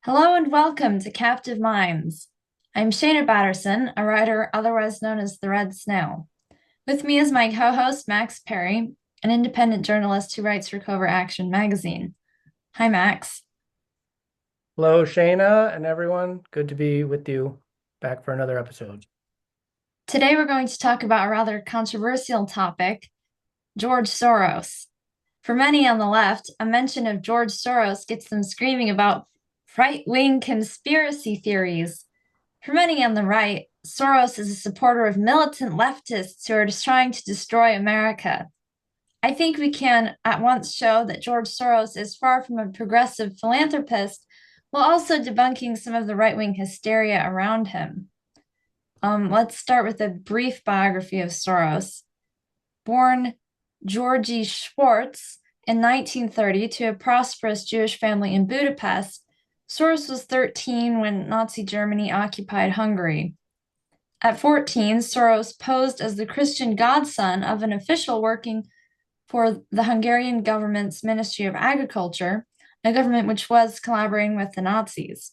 Hello and welcome to Captive Minds. I'm Shaenah Batterson, a writer otherwise known as the Red Snail. With me is my co-host Max Perry, an independent journalist who writes for Covert Action magazine. Hi, Max. Hello, Shayna and everyone. Good to be with you back for another episode. Today we're going to talk about a rather controversial topic, George Soros. For many on the left, a mention of George Soros gets them screaming about right-wing conspiracy theories. For many on the right, Soros is a supporter of militant leftists who are just trying to destroy America. I think we can at once show that George Soros is far from a progressive philanthropist, while also debunking some of the right-wing hysteria around him. Let's start with a brief biography of Soros. Born Georgy Schwartz in 1930 to a prosperous Jewish family in Budapest, Soros was 13 when Nazi Germany occupied Hungary. At 14, Soros posed as the Christian godson of an official working for the Hungarian government's Ministry of Agriculture, a government which was collaborating with the Nazis.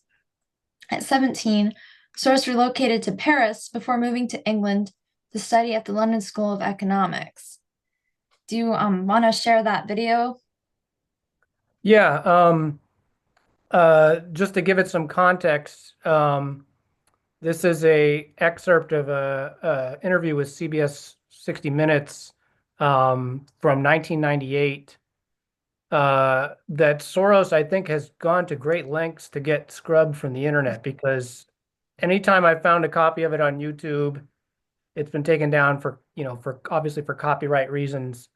At 17, Soros relocated to Paris before moving to England to study at the London School of Economics. Do you want to share that video? Yeah, just to give it some context, this is a excerpt of a interview with CBS 60 Minutes from 1998 that Soros, I think, has gone to great lengths to get scrubbed from the internet because anytime I found a copy of it on YouTube, it's been taken down for obviously for copyright reasons.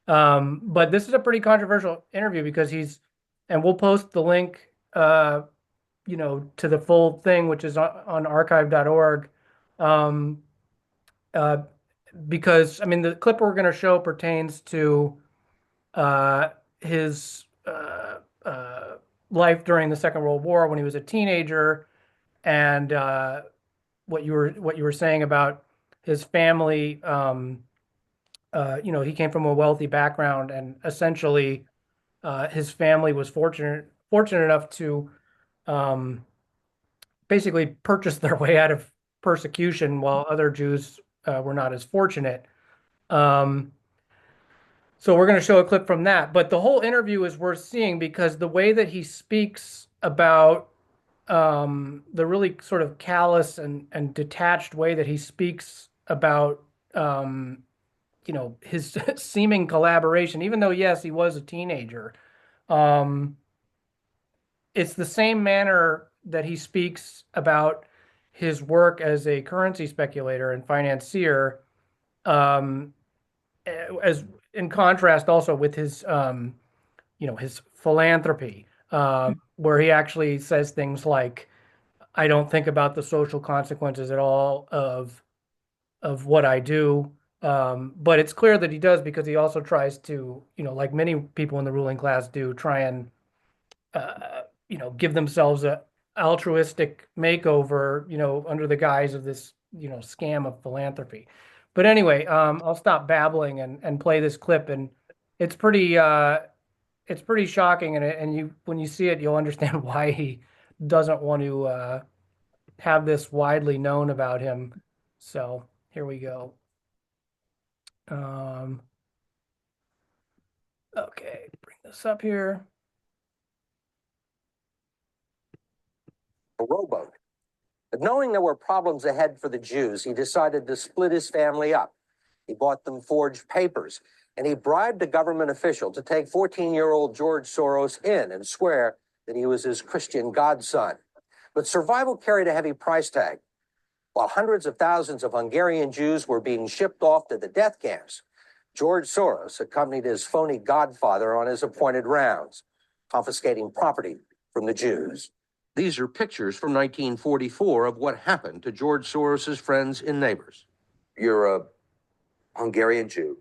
But this is a pretty controversial interview because and we'll post the link, to the full thing, which is on archive.org. Um, uh, because, I mean, the clip we're going to show pertains to his life during the Second World War when he was a teenager, and what you were saying about his family. He came from a wealthy background, and essentially, his family was fortunate enough to um, basically purchase their way out of persecution, while other Jews were not as fortunate. Um, so we're going to show a clip from that. But the whole interview is worth seeing because the way that he speaks about the really sort of callous and detached way that he speaks about his seeming collaboration, even though yes, he was a teenager. Um, it's the same manner that he speaks about his work as a currency speculator and financier, um, as in contrast also with his philanthropy, where he actually says things like, "I don't think about the social consequences at all of what I do." But it's clear that he does because he also tries to, like many people in the ruling class do, try and give themselves a altruistic makeover, under the guise of this, scam of philanthropy. But anyway, I'll stop babbling and play this clip, and it's pretty shocking, and you when you see it, you'll understand why he doesn't want to have this widely known about him. So here we go. Um, okay, bring this up here. A rowboat. But knowing there were problems ahead for the Jews, he decided to split his family up. He bought them forged papers, and he bribed a government official to take 14-year-old George Soros in and swear that he was his Christian godson. But survival carried a heavy price tag. While hundreds of thousands of Hungarian Jews were being shipped off to the death camps, George Soros accompanied his phony godfather on his appointed rounds, confiscating property from the Jews. These are pictures from 1944 of what happened to George Soros's friends and neighbors. You're a Hungarian Jew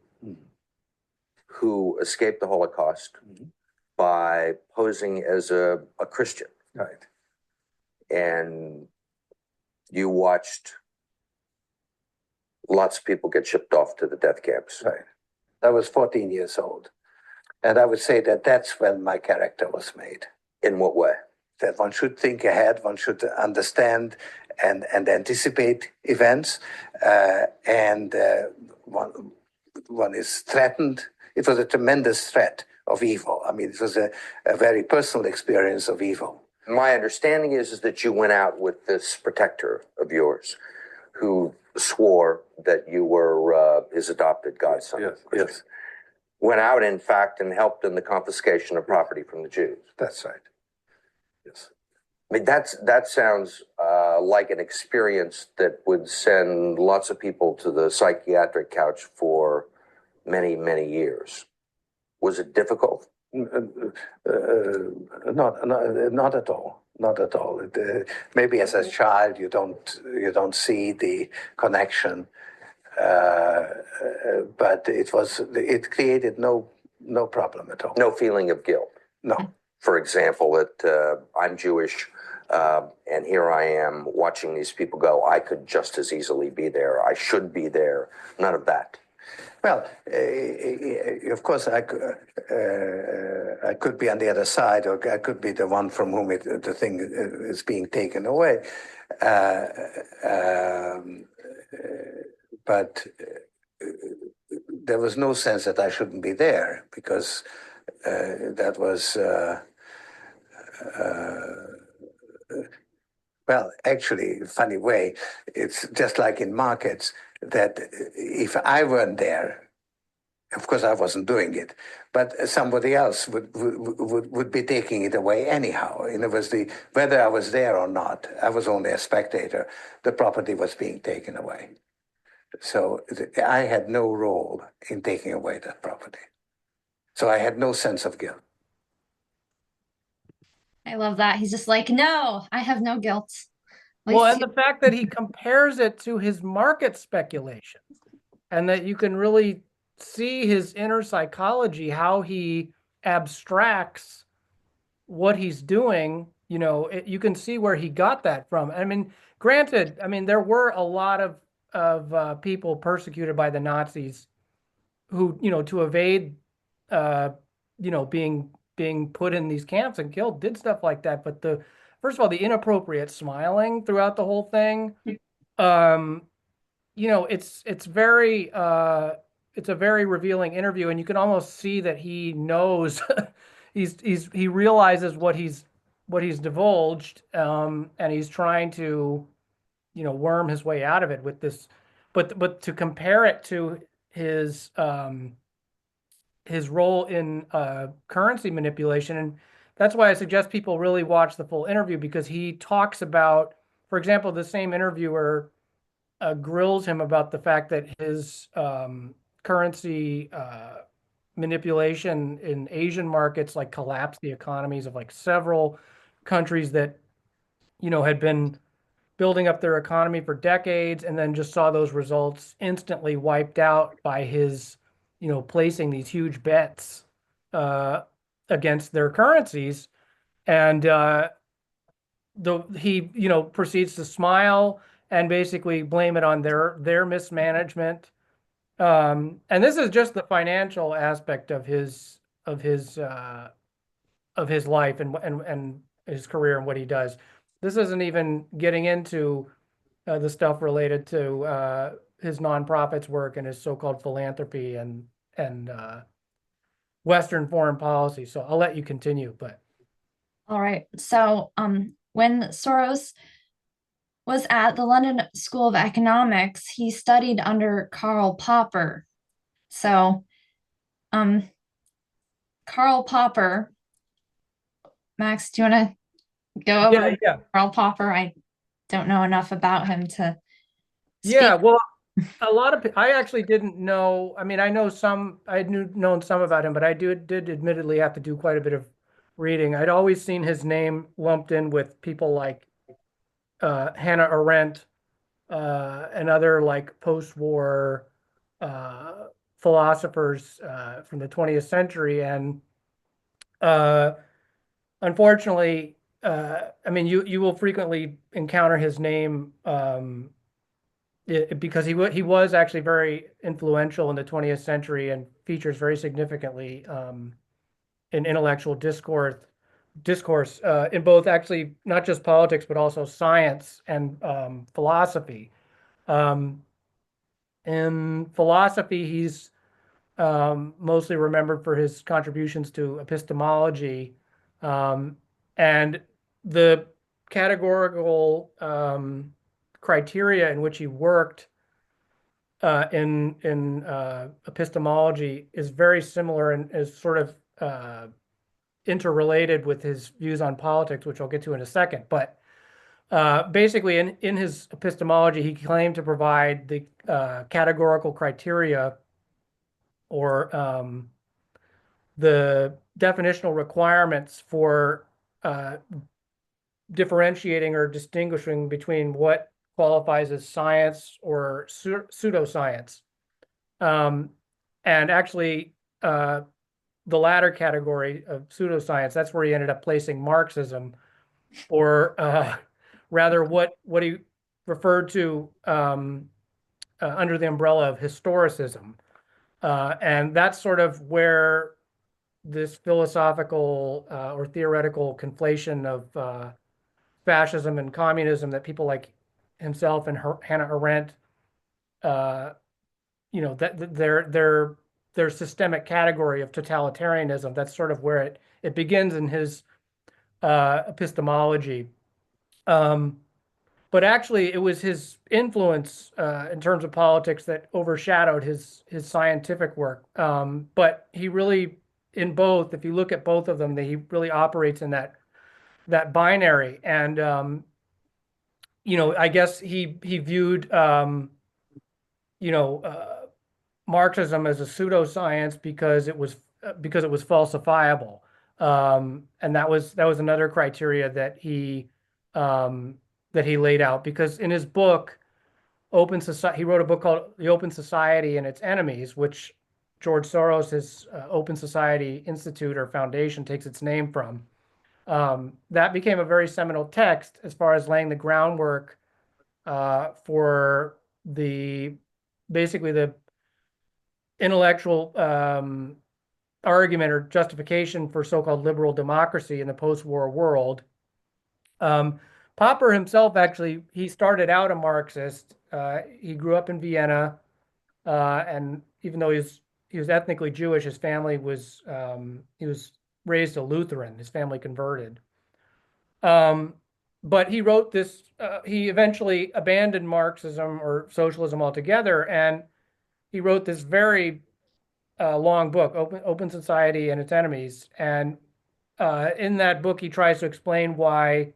who escaped the Holocaust by posing as a Christian. Right. And you watched lots of people get shipped off to the death camps. Right. I was 14 years old. And I would say that that's when my character was made. In what way? that one should think ahead, one should understand and anticipate events, and one is threatened. It was a tremendous threat of evil. I mean, it was a very personal experience of evil. My understanding is that you went out with this protector of yours who swore that you were his adopted godson. Yes, yes. Went out, in fact, and helped in the confiscation of property from the Jews. That's right. Yes. I mean, that sounds like an experience that would send lots of people to the psychiatric couch for many, many years. Was it difficult? Not at all. Not at all. Maybe as a child you don't see the connection, but it created no problem at all. No feeling of guilt. No. For example, that I'm Jewish, and here I am watching these people go. I could just as easily be there. I should be there. None of that. Well, of course, I could be on the other side, or I could be the one from whom the thing is being taken away. But there was no sense that I shouldn't be there, because that was, well, actually, funny way, it's just like in markets, that if I weren't there, of course I wasn't doing it, but somebody else would be taking it away anyhow. In other words, whether I was there or not, I was only a spectator. The property was being taken away. So I had no role in taking away that property. So I had no sense of guilt. I love that. He's just like, no, I have no guilt. Well, and the fact that he compares it to his market speculation, and that you can really see his inner psychology, how he abstracts what he's doing. You know, you can see where he got that from. I mean, granted, I mean, there were a lot of people persecuted by the Nazis who, you know, to evade, you know, being put in these camps and killed, did stuff like that. But first of all, the inappropriate smiling throughout the whole thing, you know, it's a very revealing interview, and you can almost see that he knows, he realizes what he's divulged, and he's trying to, you know, worm his way out of it with this, but to compare it to his role in currency manipulation. And that's why I suggest people really watch the full interview, because he talks about, for example, the same interviewer grills him about the fact that his currency manipulation in Asian markets like collapsed the economies of like several countries that, you know, had been building up their economy for decades, and then just saw those results instantly wiped out by his, you know, placing these huge bets against their currencies. And he, you know, proceeds to smile and basically blame it on their mismanagement. And this is just the financial aspect of his life and his career and what he does. This isn't even getting into the stuff related to his nonprofits work and his so-called philanthropy and Western foreign policy. So I'll let you continue, but. All right. So when Soros was at the London School of Economics, he studied under Karl Popper. So Karl Popper, Max, do you want to go over Karl Popper? I don't know enough about him to speak. Yeah, well, a lot of I actually didn't know. I mean, I know some. I had known some about him, but I did admittedly have to do quite a bit of reading. I'd always seen his name lumped in with people like Hannah Arendt and other like post-war philosophers from the 20th century, and unfortunately, I mean, you will frequently encounter his name. Because he was actually very influential in the 20th century and features very significantly in intellectual discourse discourse in both, actually, not just politics, but also science and philosophy. In philosophy, he's mostly remembered for his contributions to epistemology, and the categorical criteria in which he worked in epistemology is very similar and is sort of interrelated with his views on politics, which I'll get to in a second. But basically, in his epistemology, he claimed to provide the categorical criteria, or the definitional requirements for differentiating or distinguishing between what qualifies as science or pseudoscience. And actually, the latter category of pseudoscience, that's where he ended up placing Marxism, or rather what he referred to under the umbrella of historicism. And that's sort of where this philosophical or theoretical conflation of fascism and communism that people like himself and Hannah Arendt, that their systemic category of totalitarianism, that's sort of where it begins in his epistemology. But actually, it was his influence in terms of politics that overshadowed his scientific work. But he really, in both, if you look at both of them, he really operates in that binary. And I guess he viewed Marxism as a pseudoscience because it was falsifiable, and that was another criteria that he laid out, because in his book Open Society, he wrote a book called The Open Society and Its Enemies, which George Soros, his Open Society Institute or Foundation, takes its name from. That became a very seminal text as far as laying the groundwork for basically the intellectual argument or justification for so-called liberal democracy in the post-war world. Popper himself, actually, he started out a Marxist. He grew up in Vienna, and even though he was ethnically Jewish, his family was he was raised a Lutheran. His family converted. But he wrote this. He eventually abandoned Marxism or socialism altogether, and he wrote this very long book, Open Society and Its Enemies. And in that book, he tries to explain why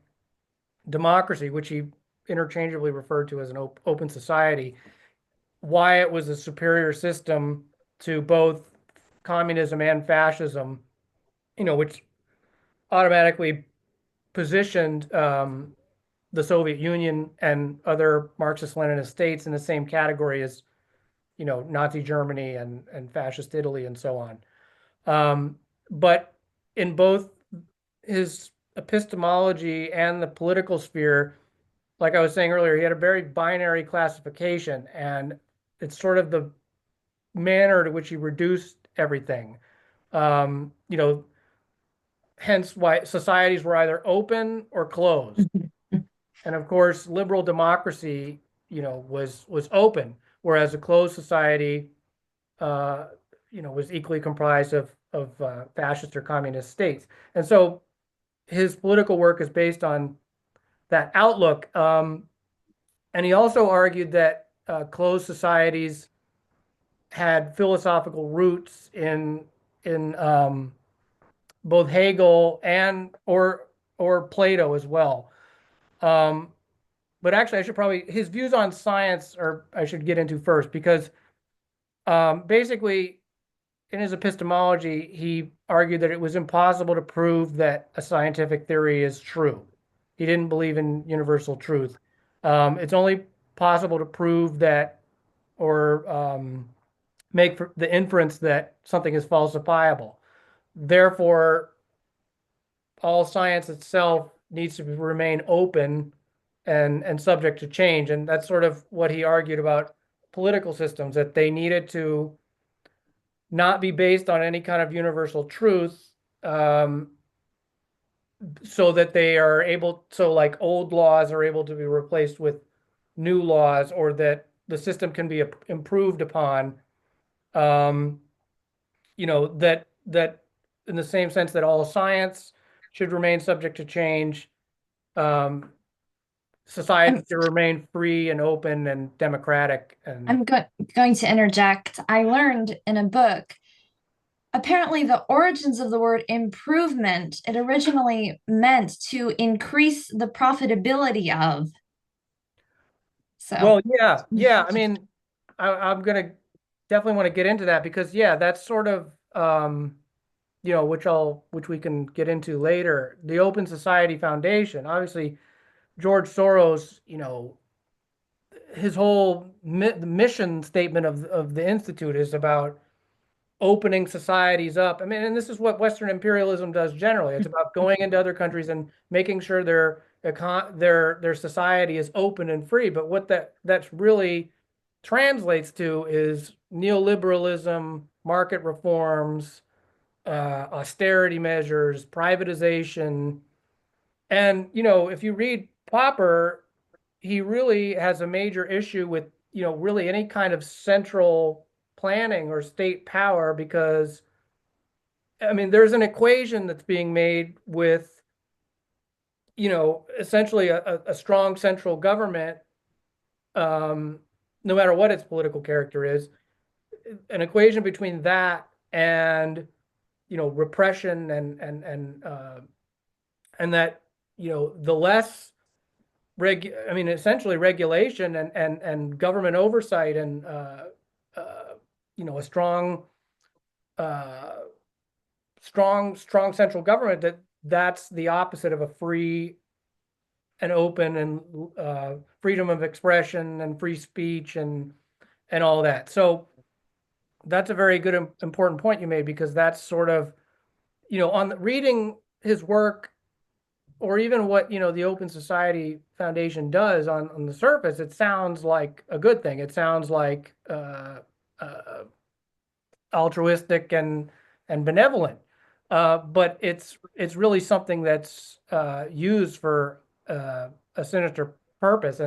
democracy, which he interchangeably referred to as an open society, why it was a superior system to both communism and fascism, which automatically positioned the Soviet Union and other Marxist-Leninist states in the same category as, Nazi Germany and fascist Italy and so on. But in both his epistemology and the political sphere, like I was saying earlier, he had a very binary classification, and it's sort of the manner to which he reduced everything. Hence why societies were either open or closed. And of course, liberal democracy, was open, whereas a closed society, was equally comprised of fascist or communist states. And so his political work is based on that outlook. And he also argued that closed societies had philosophical roots in both Hegel and or Plato as well. But actually, his views on science I should get into first, because basically in his epistemology, he argued that it was impossible to prove that a scientific theory is true. He didn't believe in universal truth. It's only possible to prove that, or make the inference that something is falsifiable. Therefore, all science itself needs to remain open and subject to change. And that's sort of what he argued about political systems, that they needed to not be based on any kind of universal truth, so that they are able, so like old laws are able to be replaced with new laws, or that the system can be improved upon. Um, that in the same sense that all science should remain subject to change, um, society I'm should remain free and open and democratic. And going to interject. I learned in a book, apparently the origins of the word improvement, it originally meant to increase the profitability of. So, well, yeah. I mean, I'm gonna definitely want to get into that, because yeah, that's sort of which we can get into later. The Open Society Foundation, obviously, George Soros, his whole mission statement of the institute is about opening societies up. I mean, and this is what Western imperialism does generally. It's about going into other countries and making sure their society is open and free. But what that's really translates to is neoliberalism, market reforms, austerity measures, privatization. And, if you read Popper, he really has a major issue with, really any kind of central planning or state power, because, I mean, there's an equation that's being made with, essentially a strong central government, no matter what its political character is, an equation between that and, repression and that, the less I mean, essentially regulation and government oversight and a uh, strong central government, that's the opposite of a free and open and freedom of expression and free speech and all that. So that's a very good important point you made, because that's sort of, on reading his work, or even what the Open Society Foundation does on the surface, it sounds like a good thing. It sounds like uh, altruistic and benevolent, but it's really something that's used for a sinister purpose.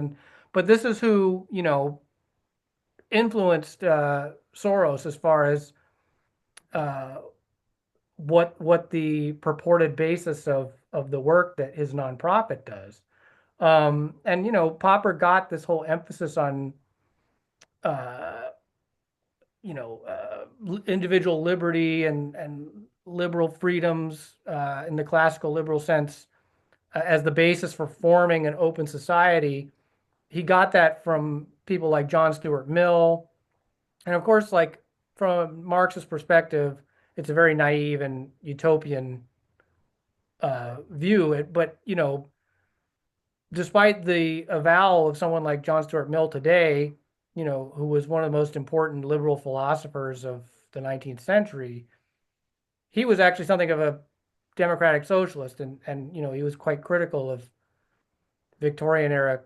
But this is who influenced Soros as far as uh, what the purported basis of the work that his nonprofit does. And Popper got this whole emphasis on uh, individual liberty and liberal freedoms in the classical liberal sense as the basis for forming an open society. He got that from people like John Stuart Mill, and of course, like from Marx's perspective, it's a very naive and utopian view. But despite the avowal of someone like John Stuart Mill today, who was one of the most important liberal philosophers of the 19th century, he was actually something of a democratic socialist, and he was quite critical of Victorian era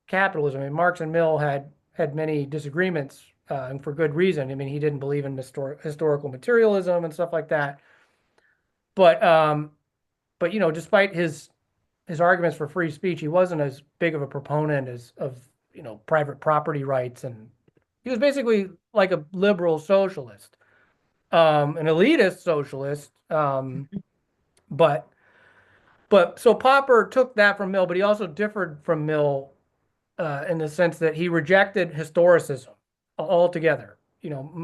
capitalism. I mean, Marx and Mill had many disagreements, and for good reason. I mean, he didn't believe in historical materialism and stuff like that. But despite his arguments for free speech, he wasn't as big of a proponent of private property rights, and he was basically like a liberal socialist, an elitist socialist. But so Popper took that from Mill, but he also differed from Mill in the sense that he rejected historicism altogether.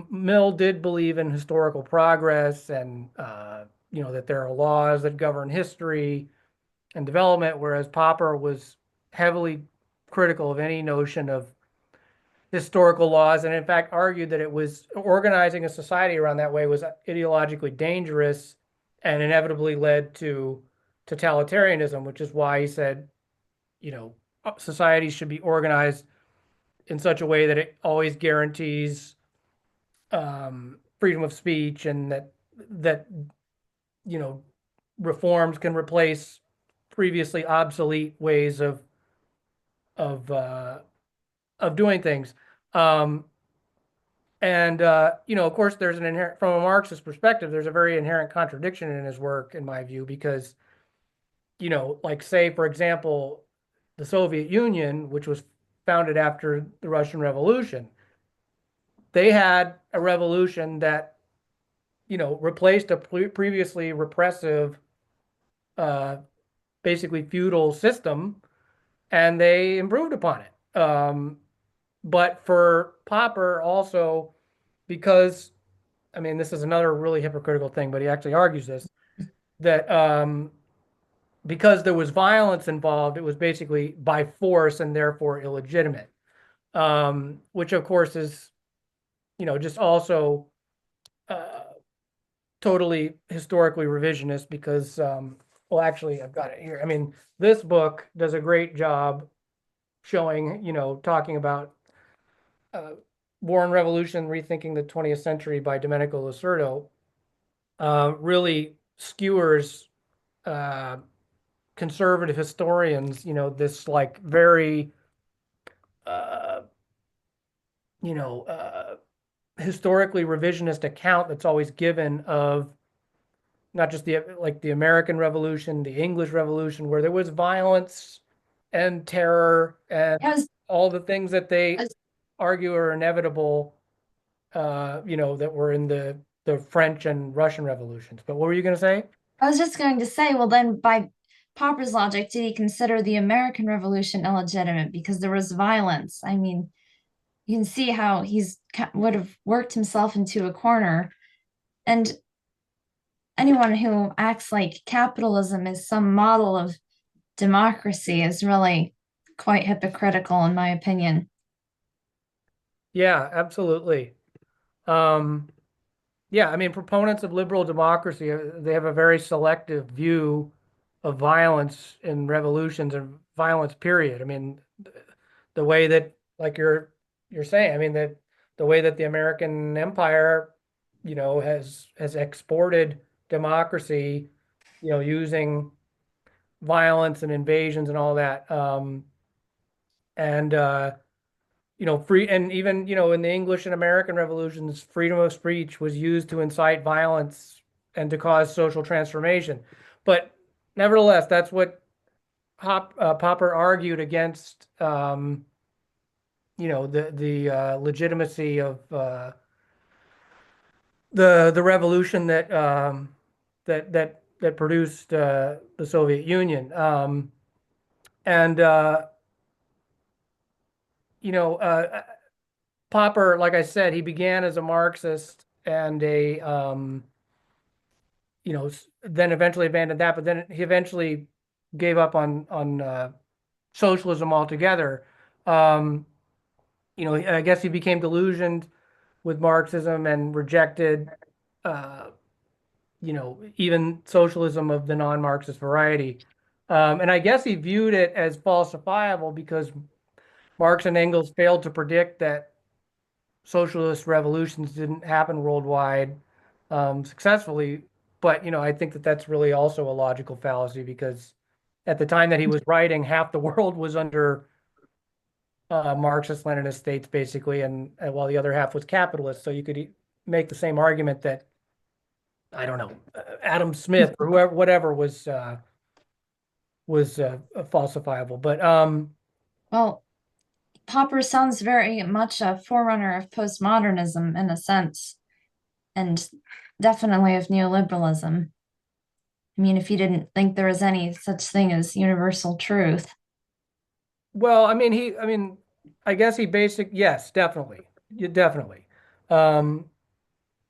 Mill did believe in historical progress, and that there are laws that govern history and development, whereas Popper was heavily critical of any notion of historical laws, and in fact argued that it was organizing a society around that way was ideologically dangerous and inevitably led to totalitarianism, which is why he said, societies should be organized in such a way that it always guarantees freedom of speech, and that you know reforms can replace previously obsolete ways of uh, of doing things. Um, and of course, there's an inherent, from a Marxist perspective, there's a very inherent contradiction in his work, in my view, because like say, for example, the Soviet Union, which was founded after the Russian Revolution, they had a revolution that, replaced a previously repressive, uh, basically feudal system, and they improved upon it. But for Popper also, because, I mean, this is another really hypocritical thing, but he actually argues this, that because there was violence involved, it was basically by force and therefore illegitimate, which of course is, just also uh, totally historically revisionist because, well, actually, I've got it here. I mean, this book does a great job showing, talking about uh, War and Revolution, Rethinking the 20th Century by Domenico Lacerdo, really skewers uh, conservative historians, this like very, uh, you know, uh, historically revisionist account that's always given of not just the American Revolution, the English Revolution, where there was violence and terror and I was, all the things that I they was, argue are inevitable, that were in the French and Russian revolutions. But what were you going to say? I was just going to say, well, then by Popper's logic, did he consider the American Revolution illegitimate because there was violence? I mean, you can see how would have worked himself into a corner. And anyone who acts like capitalism is some model of democracy is really quite hypocritical, in my opinion. Yeah, absolutely. Um, yeah, I mean, proponents of liberal democracy, they have a very selective view of violence in revolutions and violence, period. I mean, the way that, like you're saying, I mean, that the way that the American empire, has exported democracy, using violence and invasions and all that. And free, and even, in the English and American revolutions, freedom of speech was used to incite violence and to cause social transformation. But nevertheless, that's what Popper argued against, the legitimacy of the revolution that produced the Soviet Union. And you know, Popper, like I said, he began as a Marxist and then eventually abandoned that, but then he eventually gave up on socialism altogether. Um, I guess he became delusioned with Marxism and rejected, uh, even socialism of the non-Marxist variety. And I guess he viewed it as falsifiable because Marx and Engels failed to predict that socialist revolutions didn't happen worldwide successfully. But I think that that's really also a logical fallacy because at the time that he was writing, half the world was under Marxist-Leninist states, basically, and while the other half was capitalist. So you could make the same argument that I don't know, Adam Smith or whoever, whatever was falsifiable. But Well, Popper sounds very much a forerunner of postmodernism in a sense, and definitely of neoliberalism. I mean, if you didn't think there was any such thing as universal truth. well, I mean, I guess yes, definitely, yeah, definitely. Um,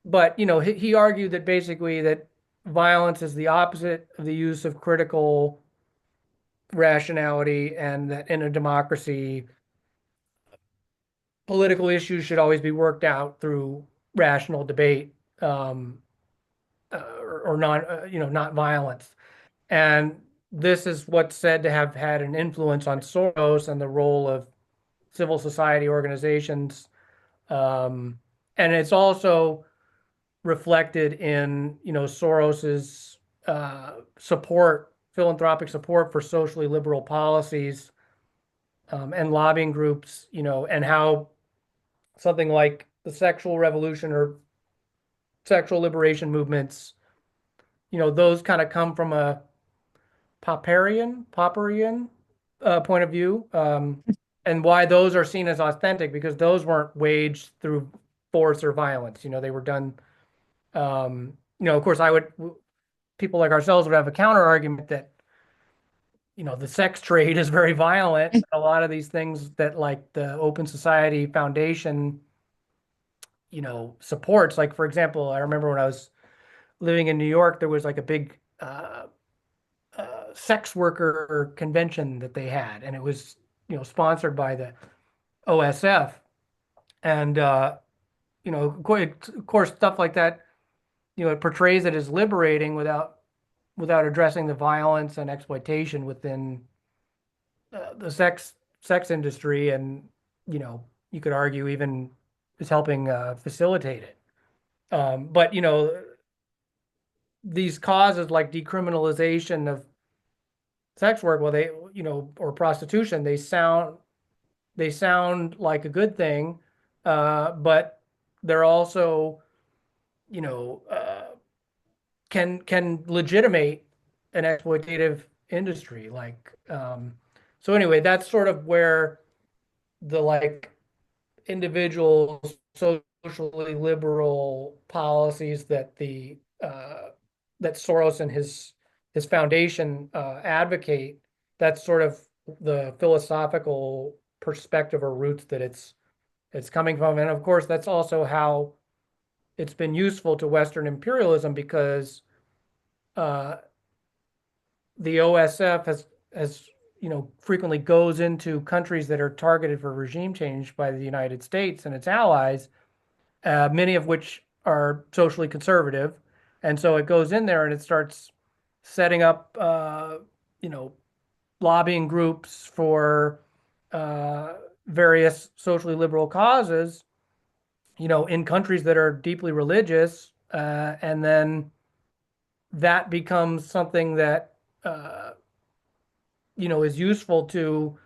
but he argued that basically that violence is the opposite of the use of critical rationality, and that in a democracy, political issues should always be worked out through rational debate, or not, not violence. And this is what's said to have had an influence on Soros and the role of civil society organizations. And it's also reflected in, Soros's philanthropic support for socially liberal policies, and lobbying groups, and how something like the sexual revolution or sexual liberation movements, those kind of come from Popperian point of view, and why those are seen as authentic, because those weren't waged through force or violence. They were done. Of course, people like ourselves would have a counter argument that the sex trade is very violent. A lot of these things that, like, the Open Society Foundation, supports. Like, for example, I remember when I was living in New York, there was like a big sex worker convention that they had, and it was sponsored by the OSF, and of course, stuff like that, it portrays it as liberating without addressing the violence and exploitation within the sex industry, and you could argue even is helping facilitate it. But these causes like decriminalization of sex work, well, or prostitution, they sound like a good thing, but they're also, can legitimate an exploitative industry. Like, so anyway, that's sort of where the, like, individual socially liberal policies that that Soros and his foundation advocate. That's sort of the philosophical perspective or roots that it's coming from, and of course, that's also how it's been useful to Western imperialism, because the OSF has frequently goes into countries that are targeted for regime change by the United States and its allies, many of which are socially conservative, and so it goes in there and it starts setting up lobbying groups for various socially liberal causes, in countries that are deeply religious, and then that becomes something that is useful to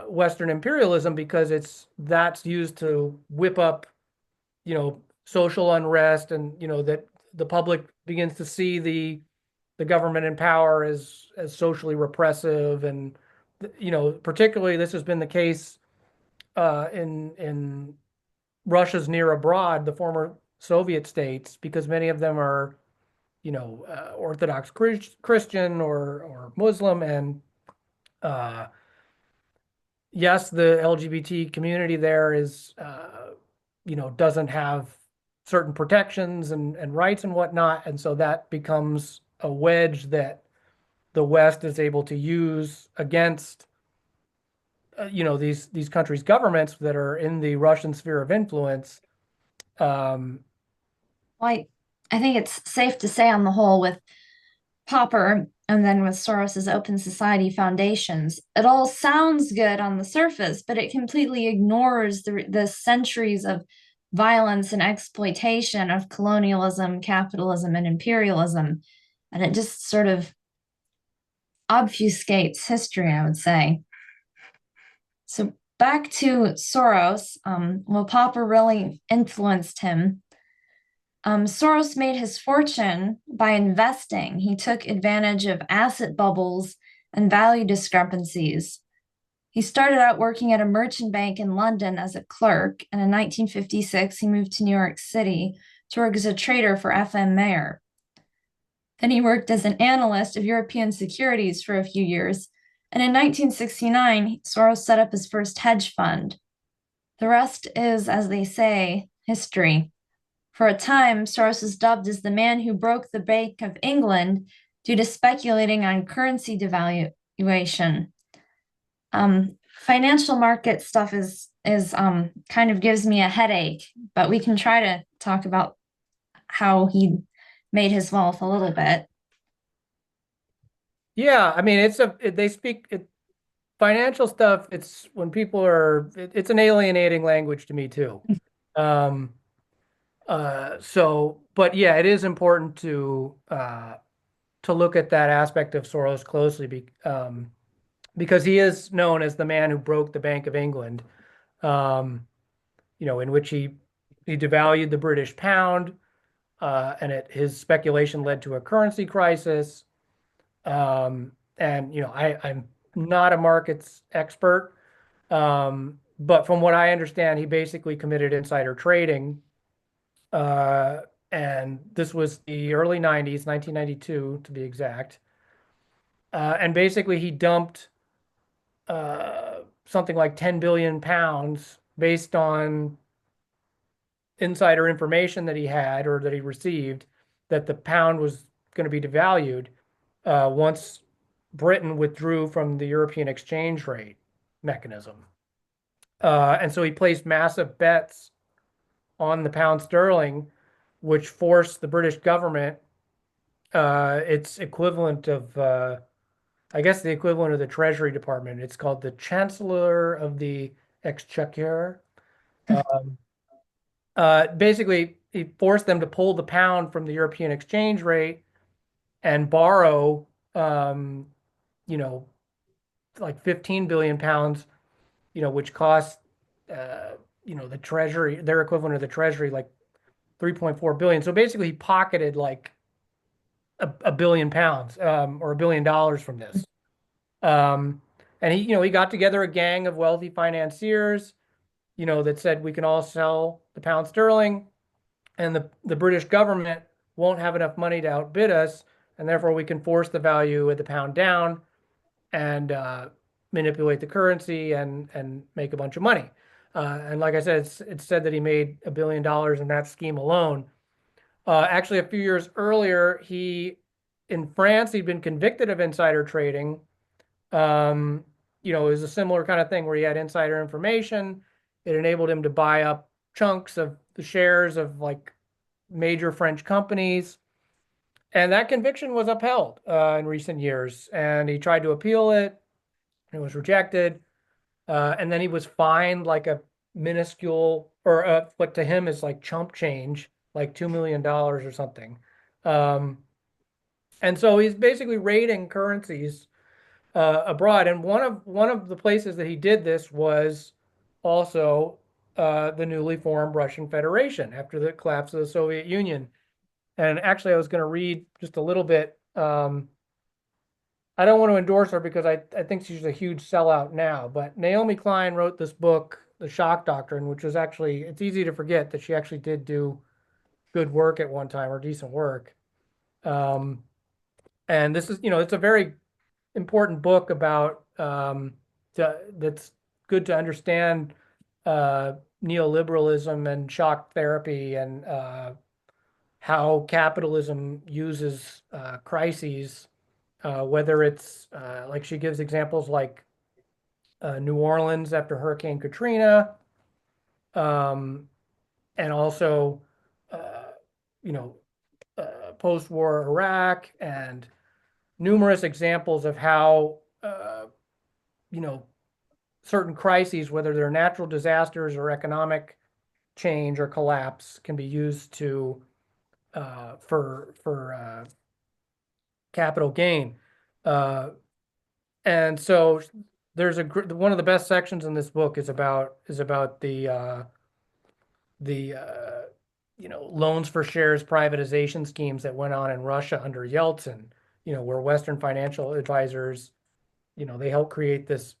Western imperialism, because that's used to whip up social unrest, and that the public begins to see the government in power as socially repressive, and particularly this has been the case in Russia's near abroad, the former Soviet states, because many of them are Orthodox Christian or Muslim, and yes, the LGBT community there is doesn't have certain protections and rights and whatnot, and so that becomes a wedge that the West is able to use against these countries' governments that are in the Russian sphere of influence. Well, I think it's safe to say, on the whole, with Popper and then with Soros's Open Society foundations, it all sounds good on the surface, but it completely ignores the centuries of violence and exploitation of colonialism, capitalism, and imperialism. And it just sort of obfuscates history, I would say. So back to Soros, well, Popper really influenced him. Soros made his fortune by investing. He took advantage of asset bubbles and value discrepancies. He started out working at a merchant bank in London as a clerk, and in 1956 he moved to New York City to work as a trader for FM Mayer. Then he worked as an analyst of European securities for a few years, and in 1969 Soros set up his first hedge fund. The rest is, as they say, history. For a time, Soros was dubbed as the man who broke the Bank of England due to speculating on currency devaluation. Financial market stuff is kind of gives me a headache, but we can try to talk about how he made his wealth a little bit. Yeah, I mean, financial stuff. It's when people it's an alienating language to me too. But yeah, it is important to look at that aspect of Soros closely, because he is known as the man who broke the Bank of England, in which he devalued the British pound, and his speculation led to a currency crisis. And I'm not a markets expert, but from what I understand, he basically committed insider trading. Uh, and this was the early 90s, 1992 to be exact. And basically, he dumped something like 10 billion pounds based on insider information that he had or that he received that the pound was going to be devalued once Britain withdrew from the European exchange rate mechanism. And so he placed massive bets on the pound sterling, which forced the British government, its equivalent of, I guess, the equivalent of the Treasury Department. It's called the Chancellor of the Exchequer. Um, Basically, he forced them to pull the pound from the European exchange rate and borrow, um, you know, like 15 billion pounds, which cost, the Treasury, their equivalent of the Treasury, like 3.4 billion. So basically, he pocketed like a billion pounds, or $1 billion from this. And he got together a gang of wealthy financiers, that said we can all sell the pound sterling, and the British government won't have enough money to outbid us, and therefore we can force the value of the pound down and manipulate the currency and make a bunch of money. And like I said, it's said that he made $1 billion in that scheme alone. Actually, a few years earlier, in France, he'd been convicted of insider trading. It was a similar kind of thing where he had insider information. It enabled him to buy up chunks of the shares of like major French companies. And that conviction was upheld in recent years. And he tried to appeal it. It was rejected. And then he was fined like a minuscule, or what to him is like chump change, like $2 million or something. And so he's basically raiding currencies abroad. And one of the places that he did this was also the newly formed Russian Federation after the collapse of the Soviet Union. And actually, I was going to read just a little bit. I don't want to endorse her because I think she's a huge sellout now. But Naomi Klein wrote this book, The Shock Doctrine, which was actually, it's easy to forget that she actually did do good work at one time, or decent work. And this is, it's a very important book about, that's good to understand neoliberalism and shock therapy, and how capitalism uses crises, whether it's like she gives examples like New Orleans after Hurricane Katrina, and also, uh, you know, post-war Iraq, and numerous examples of how, certain crises, whether they're natural disasters or economic change or collapse, can be used to for capital gain. And so there's one of the best sections in this book is about the loans for shares privatization schemes that went on in Russia under Yeltsin, where Western financial advisors, they helped create this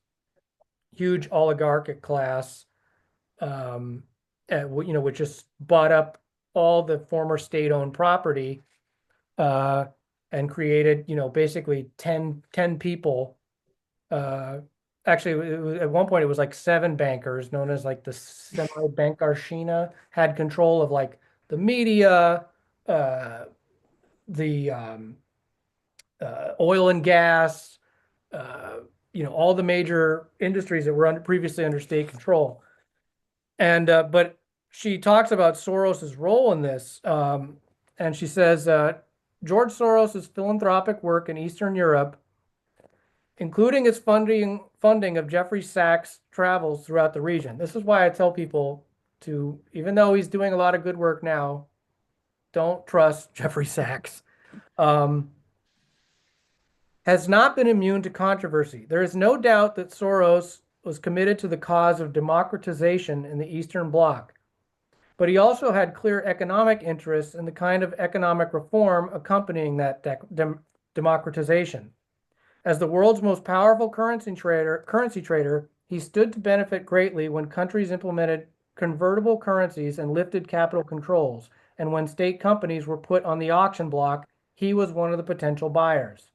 huge oligarchic class, which just bought up all the former state-owned property, and created, basically 10 people. Actually, at one point it was like 7 bankers known as like the semi-bankarshina had control of like the media, the oil and gas, all the major industries that were previously under state control. And but she talks about Soros's role in this, and she says George Soros's philanthropic work in Eastern Europe, including its funding of Jeffrey Sachs' travels throughout the region. This is why I tell people to, even though he's doing a lot of good work now, don't trust Jeffrey Sachs. Has not been immune to controversy. There is no doubt that Soros was committed to the cause of democratization in the Eastern Bloc, but he also had clear economic interests in the kind of economic reform accompanying that democratization. As the world's most powerful currency trader, he stood to benefit greatly when countries implemented convertible currencies and lifted capital controls, and when state companies were put on the auction block, he was one of the potential buyers.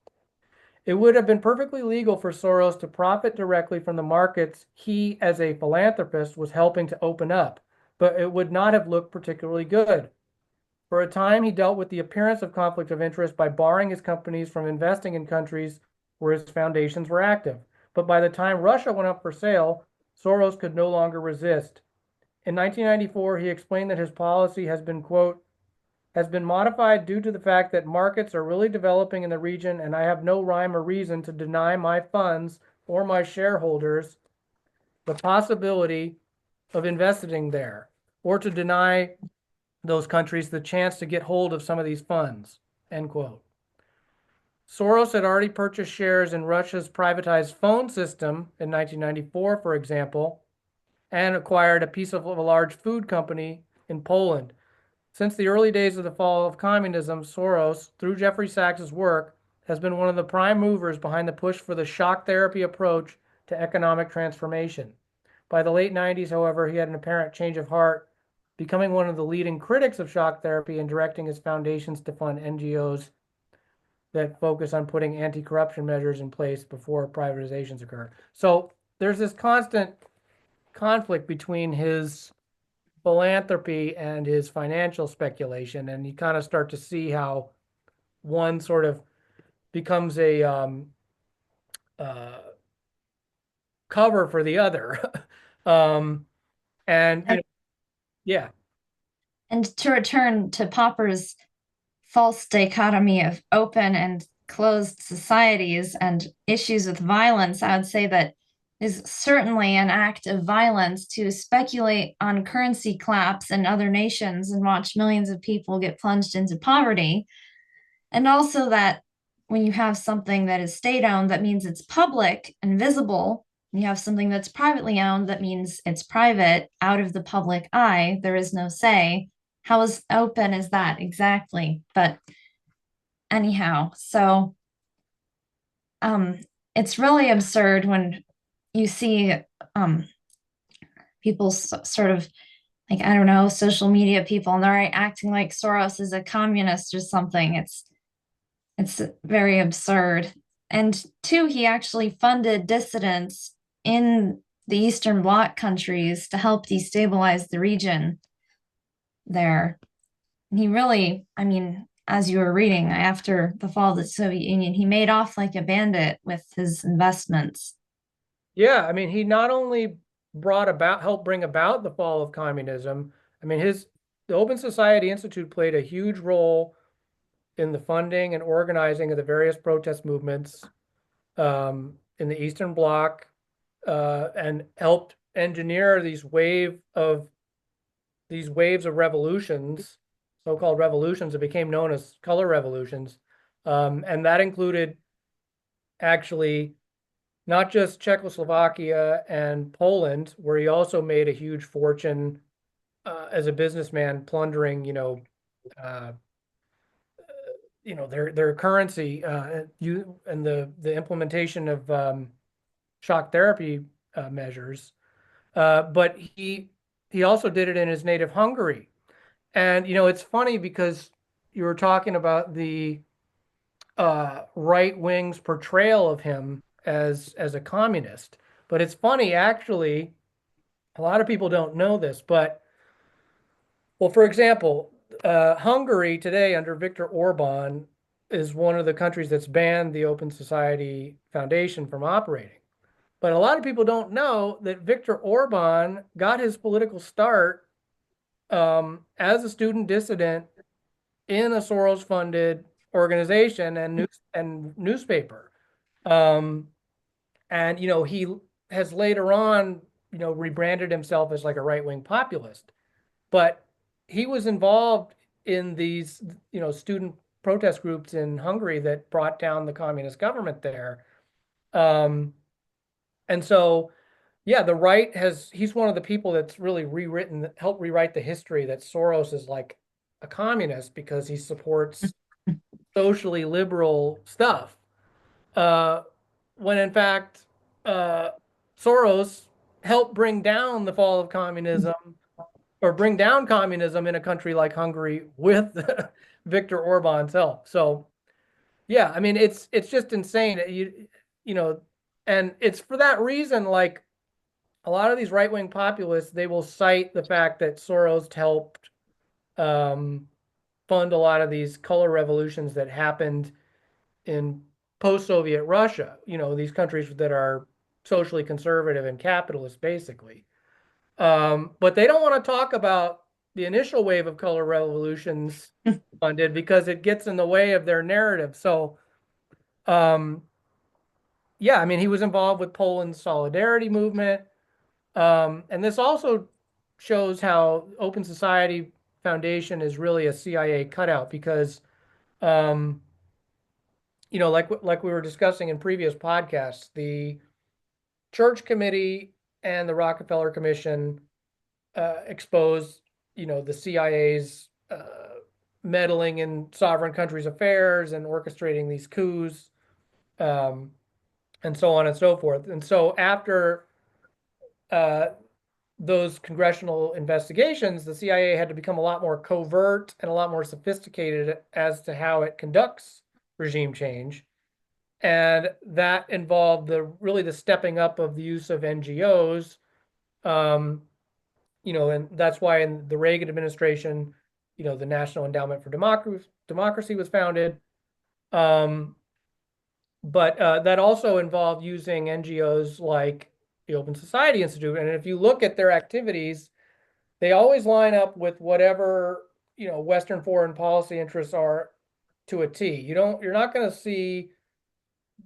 It would have been perfectly legal for Soros to profit directly from the markets he, as a philanthropist, was helping to open up, but it would not have looked particularly good. For a time, he dealt with the appearance of conflict of interest by barring his companies from investing in countries where his foundations were active. But by the time Russia went up for sale, Soros could no longer resist. In 1994, he explained that his policy has been, quote, has been modified due to the fact that markets are really developing in the region, and I have no rhyme or reason to deny my funds or my shareholders the possibility of investing there, or to deny those countries the chance to get hold of some of these funds, end quote. Soros had already purchased shares in Russia's privatized phone system in 1994, for example, and acquired a piece of a large food company in Poland. Since the early days of the fall of communism, Soros, through Jeffrey Sachs's work, has been one of the prime movers behind the push for the shock therapy approach to economic transformation. By the late 90s, however, he had an apparent change of heart, becoming one of the leading critics of shock therapy and directing his foundations to fund NGOs that focus on putting anti-corruption measures in place before privatizations occur. So there's this constant conflict between his philanthropy and his financial speculation, and you kind of start to see how one sort of becomes a cover for the other. And you know, yeah. And to return to Popper's false dichotomy of open and closed societies and issues with violence, I would say that is certainly an act of violence to speculate on currency collapse in other nations and watch millions of people get plunged into poverty. And also that when you have something that is state owned, that means it's public and visible. You have something that's privately owned, that means it's private, out of the public eye. There is no say. How as open is that exactly? But anyhow, so it's really absurd when you see people sort of like, I don't know, social media people, and they're acting like Soros is a communist or something. It's very absurd. And two, he actually funded dissidents in the Eastern Bloc countries to help destabilize the region there. He really, I mean, as you were reading, after the fall of the Soviet Union, he made off like a bandit with his investments. Yeah, I mean, he not only helped bring about the fall of communism. I mean, the Open Society Institute played a huge role in the funding and organizing of the various protest movements in the Eastern Bloc, and helped engineer these waves of revolutions, so-called revolutions that became known as color revolutions. And that included actually not just Czechoslovakia and Poland, where he also made a huge fortune as a businessman, plundering, their currency, and the implementation of shock therapy measures. But he also did it in his native Hungary. And it's funny because you were talking about the right wing's portrayal of him as a communist. But it's funny, actually, a lot of people don't know this, but well, for example, Hungary today under Viktor Orban is one of the countries that's banned the Open Society Foundation from operating. But a lot of people don't know that Viktor Orban got his political start as a student dissident in a Soros-funded organization and newspaper. And he has later on, rebranded himself as like a right-wing populist. But he was involved in these, student protest groups in Hungary that brought down the communist government there. And so, yeah, the right he's one of the people that's really helped rewrite the history that Soros is like a communist because he supports socially liberal stuff. When in fact, Soros helped bring down the fall of communism or bring down communism in a country like Hungary with Viktor Orban's help. So yeah, I mean, it's just insane. You know, and it's for that reason, like a lot of these right-wing populists, they will cite the fact that Soros helped fund a lot of these color revolutions that happened in post-Soviet Russia, these countries that are socially conservative and capitalist, basically. But they don't want to talk about the initial wave of color revolutions funded because it gets in the way of their narrative. So, yeah, I mean, he was involved with Poland's solidarity movement. And this also shows how Open Society Foundation is really a CIA cutout because, like we were discussing in previous podcasts, the Church Committee and the Rockefeller Commission exposed, the CIA's meddling in sovereign countries' affairs and orchestrating these coups, and so on and so forth. And so after those congressional investigations, the CIA had to become a lot more covert and a lot more sophisticated as to how it conducts regime change. And that involved the stepping up of the use of NGOs. And that's why in the Reagan administration, the National Endowment for Democracy was founded. But that also involved using NGOs like the Open Society Institute. And if you look at their activities, they always line up with whatever, Western foreign policy interests are to a T. You're not going to see,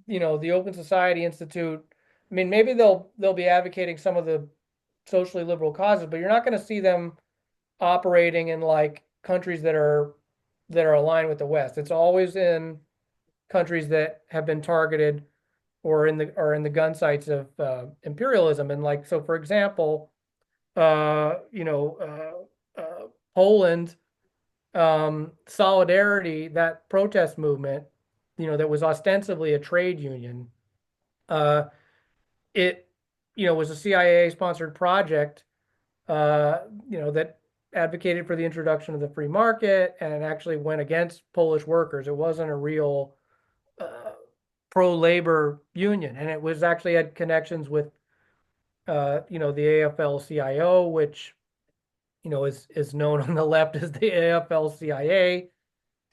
the Open Society Institute. I mean, maybe they'll be advocating some of the socially liberal causes, but you're not going to see them operating in like countries that are aligned with the West. It's always in countries that have been targeted or in the gun sights of imperialism. And like, so for example, Poland, Solidarity, that protest movement, that was ostensibly a trade union, it was a CIA sponsored project, that advocated for the introduction of the free market and actually went against Polish workers. It wasn't a real pro-labor union, and it was actually had connections with the AFL-CIO, which is known on the left as the AFL-CIA.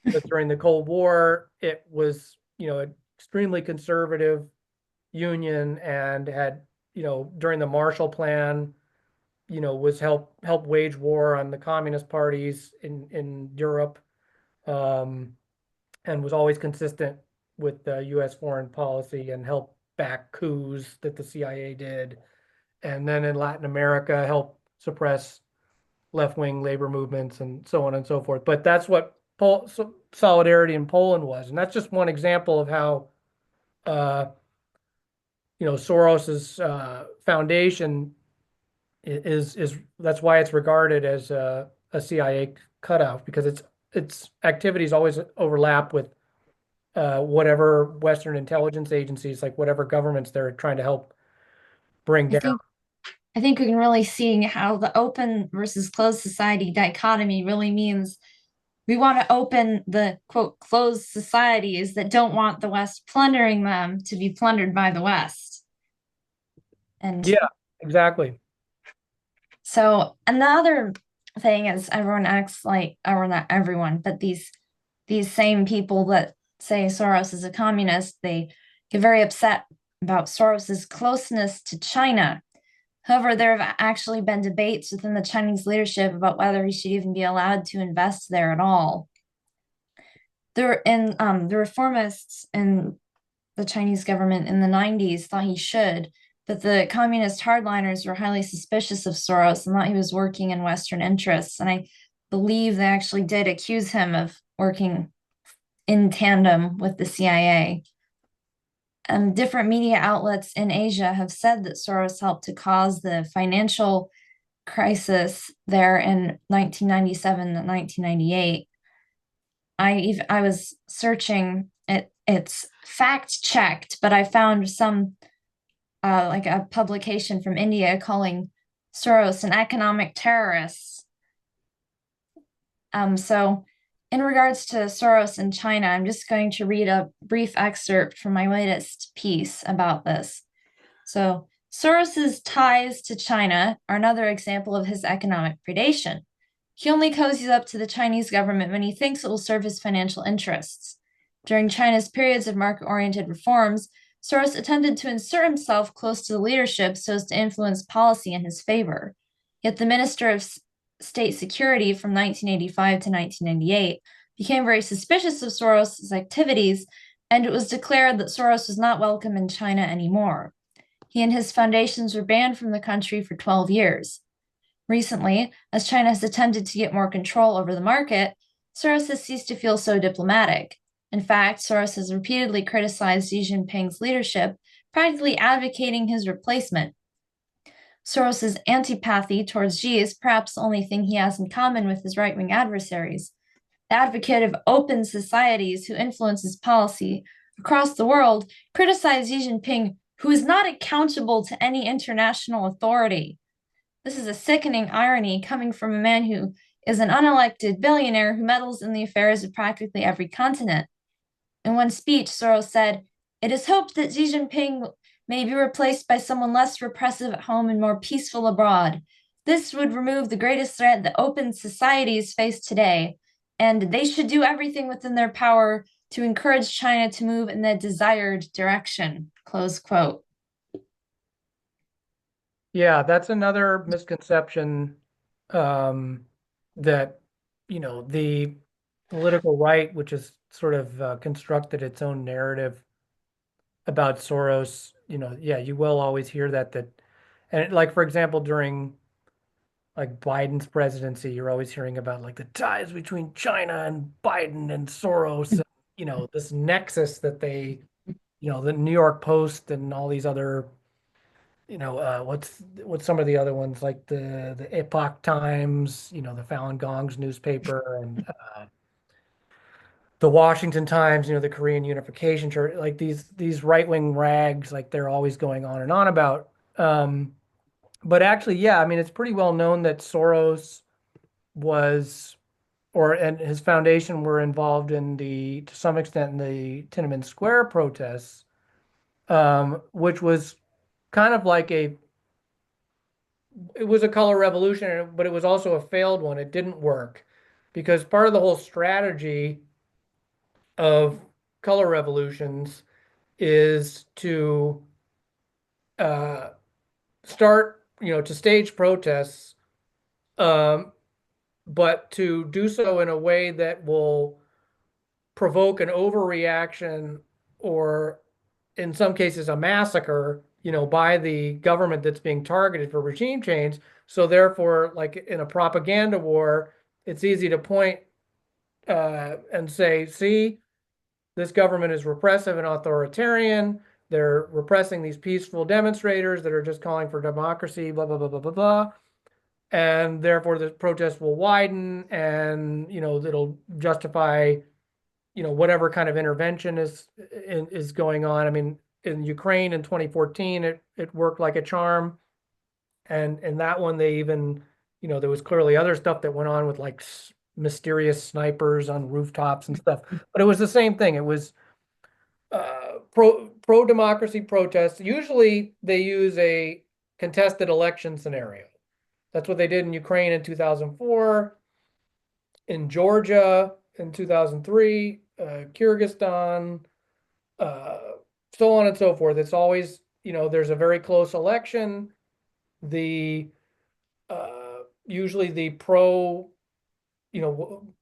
But during the Cold War, it was an extremely conservative union and had during the Marshall Plan, was help wage war on the communist parties in Europe, and was always consistent with U.S. foreign policy and helped back coups that the CIA did. And then in Latin America, helped suppress left-wing labor movements and so on and so forth. But that's what Solidarity in Poland was. And that's just one example of how, Soros's foundation is that's why it's regarded as a CIA cutout, because its activities always overlap with whatever Western intelligence agencies, like whatever governments they're trying to help bring down. I think we can really see how the open versus closed society dichotomy really means we want to open the quote closed societies that don't want the West plundering them to be plundered by the West. And yeah, exactly. So another thing is everyone acts like, or not everyone, but these same people that say Soros is a communist, they get very upset about Soros's closeness to China. However, there have actually been debates within the Chinese leadership about whether he should even be allowed to invest there at all. The reformists in the Chinese government in the 90s thought he should, but the communist hardliners were highly suspicious of Soros and thought he was working in Western interests. And I believe they actually did accuse him of working in tandem with the CIA. Different media outlets in Asia have said that Soros helped to cause the financial crisis there in 1997 and 1998. I was searching it. It's fact checked, but I found some like a publication from India calling Soros an economic terrorist. So in regards to Soros and China, I'm just going to read a brief excerpt from my latest piece about this. So Soros's ties to China are another example of his economic predation. He only cozies up to the Chinese government when he thinks it will serve his financial interests. During China's periods of market-oriented reforms, Soros attempted to insert himself close to the leadership so as to influence policy in his favor. Yet the Minister of State Security from 1985 to 1998 became very suspicious of Soros's activities, and it was declared that Soros was not welcome in China anymore. He and his foundations were banned from the country for 12 years. Recently, as China has attempted to get more control over the market, Soros has ceased to feel so diplomatic. In fact, Soros has repeatedly criticized Xi Jinping's leadership, practically advocating his replacement. Soros's antipathy towards Xi is perhaps the only thing he has in common with his right-wing adversaries. The advocate of open societies who influences policy across the world criticized Xi Jinping, who is not accountable to any international authority. This is a sickening irony coming from a man who is an unelected billionaire who meddles in the affairs of practically every continent. In one speech, Soros said, "It is hoped that Xi Jinping may be replaced by someone less repressive at home and more peaceful abroad. This would remove the greatest threat that open societies face today, and they should do everything within their power to encourage China to move in the desired direction." Close quote. Yeah, that's another misconception that, the political right, which has sort of constructed its own narrative about Soros, yeah, you will always hear and like, for example, during like Biden's presidency, you're always hearing about like the ties between China and Biden and Soros, and, this nexus that the New York Post and all these other, what's some of the other ones, like the Epoch Times, the Falun Gong's newspaper, and the Washington Times, the Korean Unification Church, like these right-wing rags, like they're always going on and on about. But actually, yeah, I mean, it's pretty well known that Soros was, and his foundation were involved to some extent, in the Tiananmen Square protests, which was kind of like it was a color revolution, but it was also a failed one. It didn't work because part of the whole strategy of color revolutions is to start, to stage protests, but to do so in a way that will provoke an overreaction, or in some cases a massacre, by the government that's being targeted for regime change. So therefore, like in a propaganda war, it's easy to point and say, see, this government is repressive and authoritarian. They're repressing these peaceful demonstrators that are just calling for democracy, blah, blah, blah, blah, blah, blah. And therefore the protest will widen, and, it'll justify, whatever kind of intervention is going on. I mean, in Ukraine in 2014, it worked like a charm. And in that one, they even, there was clearly other stuff that went on with like mysterious snipers on rooftops and stuff. But it was the same thing. It was pro democracy protests. Usually they use a contested election scenario. That's what they did in Ukraine in 2004, in Georgia in 2003, Kyrgyzstan, so on and so forth. It's always, there's a very close election. The usually the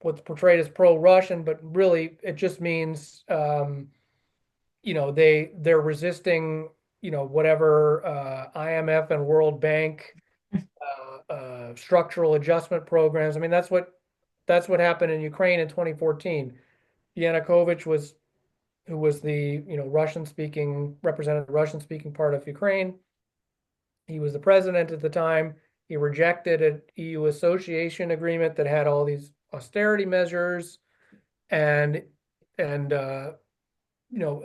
what's portrayed as pro-Russian, but really it just means, they're resisting, whatever IMF and World Bank structural adjustment programs. I mean, that's what happened in Ukraine in 2014. Yanukovych who was the represented the Russian speaking part of Ukraine. He was the president at the time. He rejected an EU association agreement that had all these austerity measures. and and you know,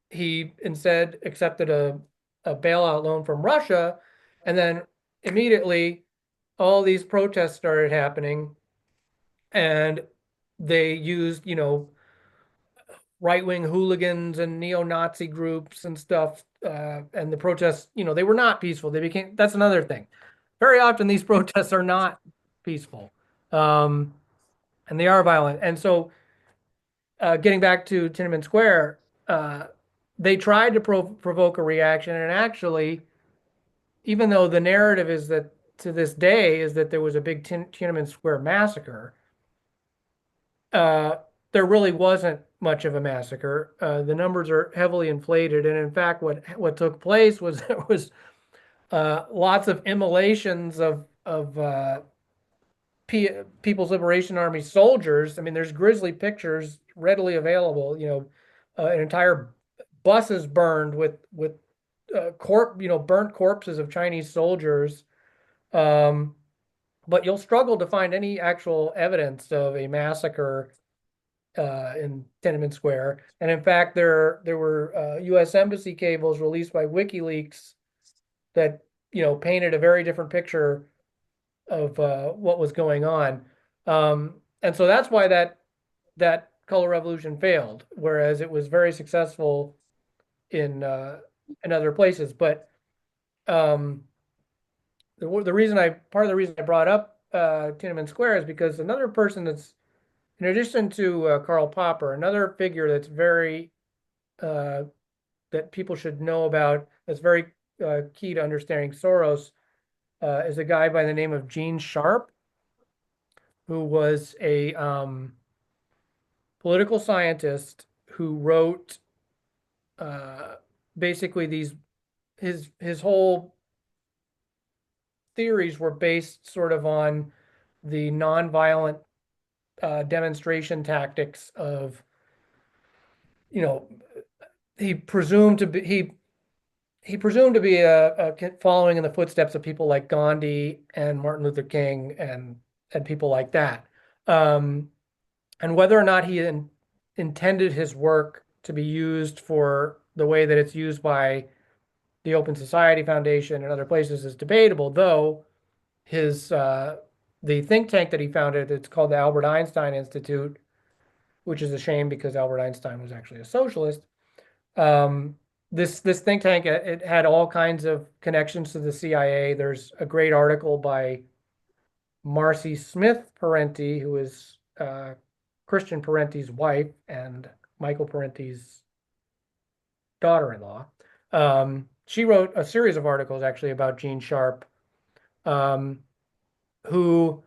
he instead accepted a bailout loan from Russia, and then immediately all these protests started happening, and they used, right-wing hooligans and neo-Nazi groups and stuff, and the protests, they were not peaceful. That's another thing. Very often these protests are not peaceful, and they are violent. And so, getting back to Tiananmen Square, they tried to provoke a reaction, and actually, even though the narrative is that to this day is that there was a big Tiananmen Square massacre, uh, there really wasn't much of a massacre. The numbers are heavily inflated, and in fact, what took place was there was lots of immolations of People's Liberation Army soldiers. I mean, there's grisly pictures readily available. An entire buses burned with burnt corpses of Chinese soldiers. But you'll struggle to find any actual evidence of a massacre in Tiananmen Square. And in fact, there were U.S. embassy cables released by WikiLeaks that painted a very different picture of what was going on. And so that's why that color revolution failed, whereas it was very successful in other places. But the reason part of the reason I brought up Tiananmen Square is because another person that's, in addition to Karl Popper, another figure that's very that people should know about, that's very key to understanding Soros, is a guy by the name of Gene Sharp, who was a political scientist who wrote basically his whole theories were based sort of on the nonviolent demonstration tactics of, he presumed to be following in the footsteps of people like Gandhi and Martin Luther King and people like that. And whether or not he intended his work to be used for the way that it's used by the Open Society Foundation and other places is debatable, though the think tank that he founded, it's called the Albert Einstein Institute, which is a shame because Albert Einstein was actually a socialist. This think tank, it had all kinds of connections to the CIA. There's a great article by Marcy Smith Parenti, who is Christian Parenti's wife and Michael Parenti's daughter-in-law. She wrote a series of articles actually about Gene Sharp, who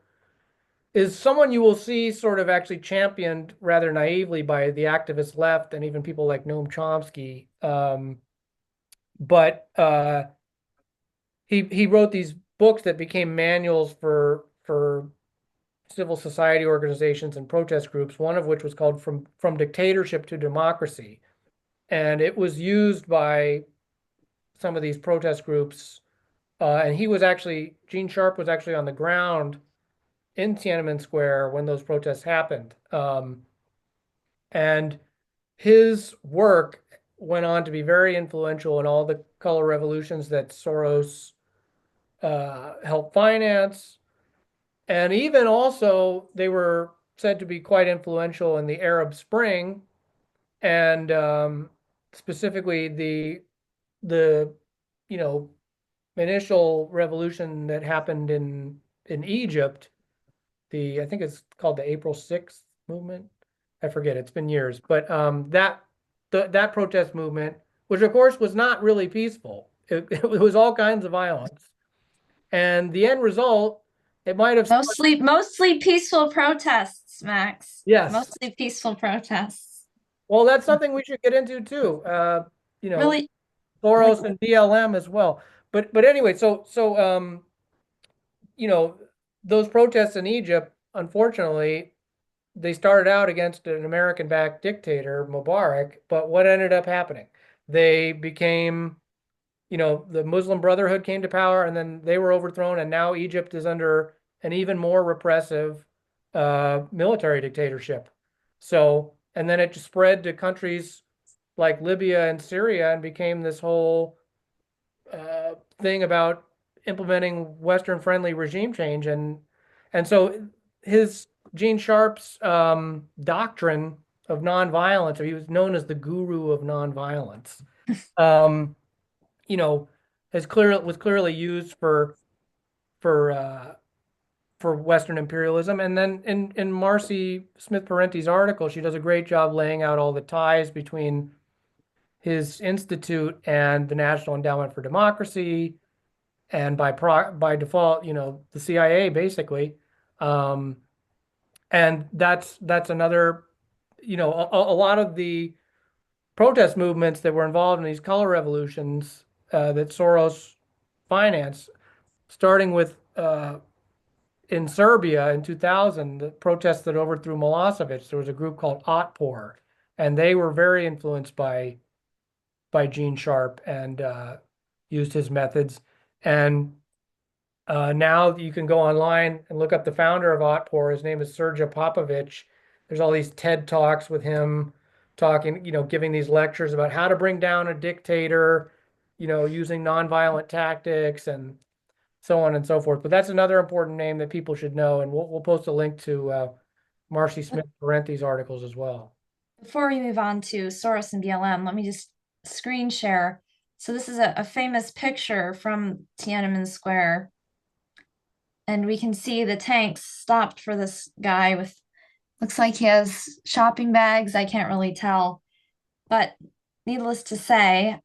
is someone you will see sort of actually championed rather naively by the activist left and even people like Noam Chomsky. But he wrote these books that became manuals for civil society organizations and protest groups, one of which was called From Dictatorship to Democracy. And it was used by some of these protest groups. And Gene Sharp was actually on the ground in Tiananmen Square when those protests happened. And his work went on to be very influential in all the color revolutions that Soros helped finance. And even also, they were said to be quite influential in the Arab Spring, and specifically the initial revolution that happened in Egypt. I think it's called the April 6th movement. I forget, it's been years, but that protest movement, which of course was not really peaceful, it was all kinds of violence, and the end result, it might have mostly peaceful protests, Max. Yes. Mostly peaceful protests. Well, that's something we should get into too. Really, Soros and BLM as well. But anyway, so those protests in Egypt, unfortunately, they started out against an American-backed dictator, Mubarak, but what ended up happening? They became, the Muslim Brotherhood came to power, and then they were overthrown, and now Egypt is under an even more repressive military dictatorship. So, and then it just spread to countries like Libya and Syria and became this whole thing about implementing Western friendly regime change. And so his Gene Sharp's doctrine of nonviolence, or he was known as the guru of nonviolence, um, you know, was clearly used for uh, for Western imperialism. And then in Marcy Smith Parenti's article, she does a great job laying out all the ties between his institute and the National Endowment for Democracy, and by default, the CIA basically. Um, and that's another, a lot of the protest movements that were involved in these color revolutions that Soros financed, starting with in Serbia in 2000, the protests that overthrew Milosevic. There was a group called Otpor, and they were very influenced by Gene Sharp and used his methods. And now you can go online and look up the founder of Otpor. His name is Sergej Popovich. There's all these TED Talks with him talking, giving these lectures about how to bring down a dictator, using nonviolent tactics and so on and so forth. But that's another important name that people should know. And we'll post a link to Marcy Smith Parenti's articles as well. Before we move on to Soros and BLM, let me just screen share. So this is a famous picture from Tiananmen Square. And we can see the tanks stopped for this guy with, looks like he has shopping bags. I can't really tell. But needless to say,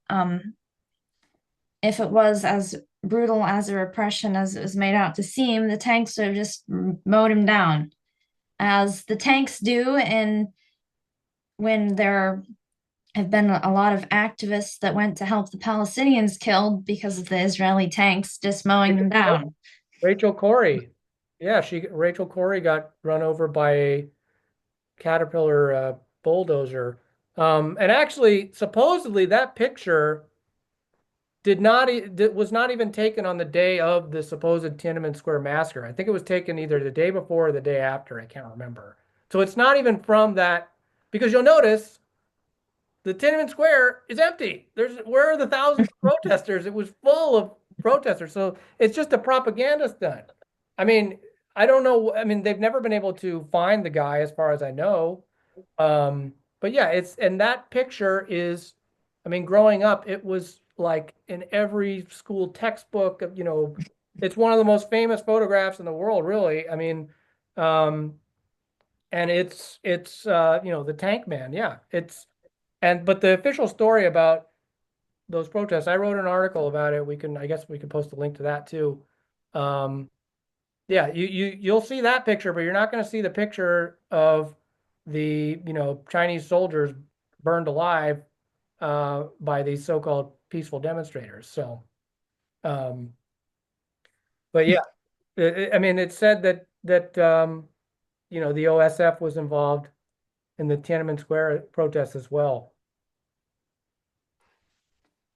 if it was as brutal as a repression as it was made out to seem, the tanks would have just mowed him down, as the tanks do. And when there have been a lot of activists that went to help the Palestinians killed because of the Israeli tanks just mowing them down. Rachel Corrie. Yeah, Rachel Corrie got run over by a Caterpillar bulldozer. And actually, supposedly that picture was not even taken on the day of the supposed Tiananmen Square massacre. I think it was taken either the day before or the day after. I can't remember. So it's not even from that, because you'll notice the Tiananmen Square is empty. Where are the thousands of protesters? It was full of protesters. So it's just a propaganda stunt. I mean, I don't know. I mean, they've never been able to find the guy, as far as I know. But yeah, and that picture is, I mean, growing up, it was like in every school textbook. It's one of the most famous photographs in the world, really. I mean, and it's the Tank Man. Yeah, but the official story about those protests, I wrote an article about it. I guess we can post a link to that too. Yeah, you'll see that picture, but you're not going to see the picture of the Chinese soldiers burned alive by these so-called peaceful demonstrators. So, but yeah, I mean, it's said that the OSF was involved in the Tiananmen Square protests as well.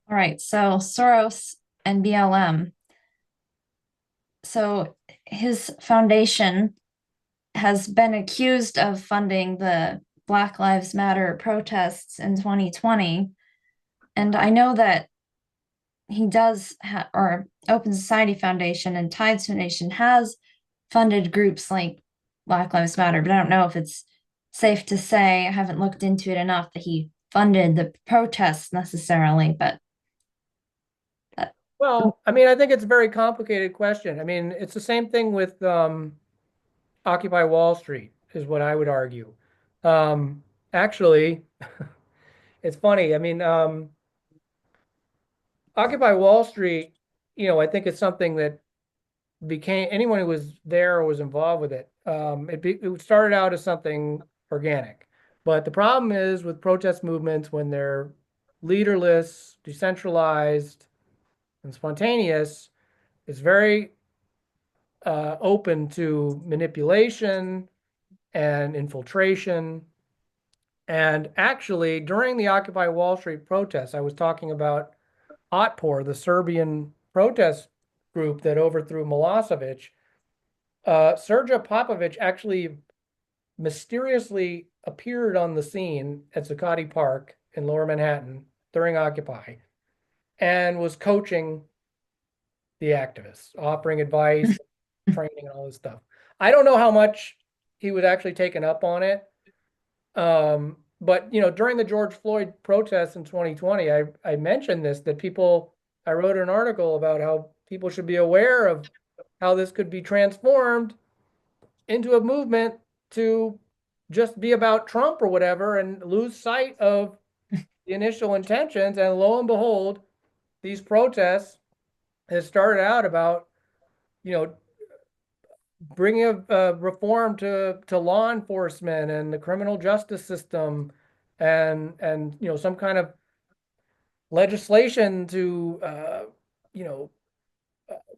All right, so Soros and BLM. So his foundation has been accused of funding the Black Lives Matter protests in 2020. And I know that he does, or Open Society Foundation and Tides Foundation has funded groups like Black Lives Matter, but I don't know if it's safe to say, I haven't looked into it enough, that he funded the protests necessarily, but. Well, I mean, I think it's a very complicated question. I mean, it's the same thing with Occupy Wall Street, is what I would argue. Actually, it's funny. I mean, Occupy Wall Street, I think it's something that became, anyone who was there or was involved with it, it started out as something organic. But the problem is with protest movements, when they're leaderless, decentralized, and spontaneous, it's very open to manipulation and infiltration. And actually, during the Occupy Wall Street protests, I was talking about Otpor, the Serbian protest group that overthrew Milosevic. Sergej Popovich actually mysteriously appeared on the scene at Zuccotti Park in Lower Manhattan during Occupy and was coaching the activists, offering advice, training, and all this stuff. I don't know how much he was actually taken up on it. But during the George Floyd protests in 2020, I mentioned this, that I wrote an article about how people should be aware of how this could be transformed into a movement to just be about Trump or whatever and lose sight of the initial intentions. And lo and behold, these protests have started out about, bringing a reform to law enforcement and the criminal justice system, and some kind of legislation to you know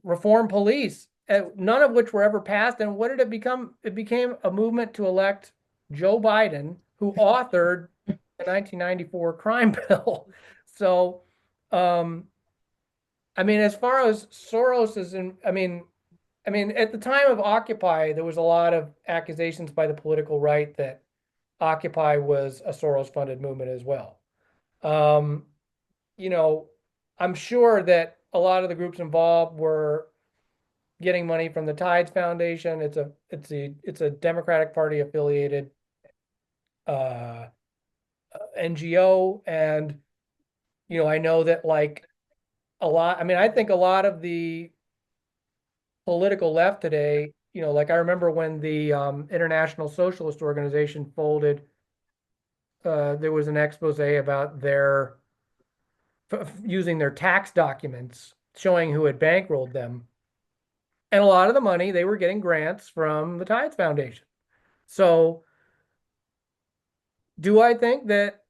reform police, none of which were ever passed. And what did it become? It became a movement to elect Joe Biden, who authored the 1994 crime bill. So, I mean, as far as Soros is in, I mean, at the time of Occupy, there was a lot of accusations by the political right that Occupy was a Soros-funded movement as well. Um, you know, I'm sure that a lot of the groups involved were getting money from the Tides Foundation. It's a Democratic Party affiliated uh, NGO, and I know that like a lot. I mean, I think a lot of the political left today, like I remember when the International Socialist Organization folded, there was an expose about their using their tax documents showing who had bankrolled them. And a lot of the money, they were getting grants from the Tides Foundation. So do I think that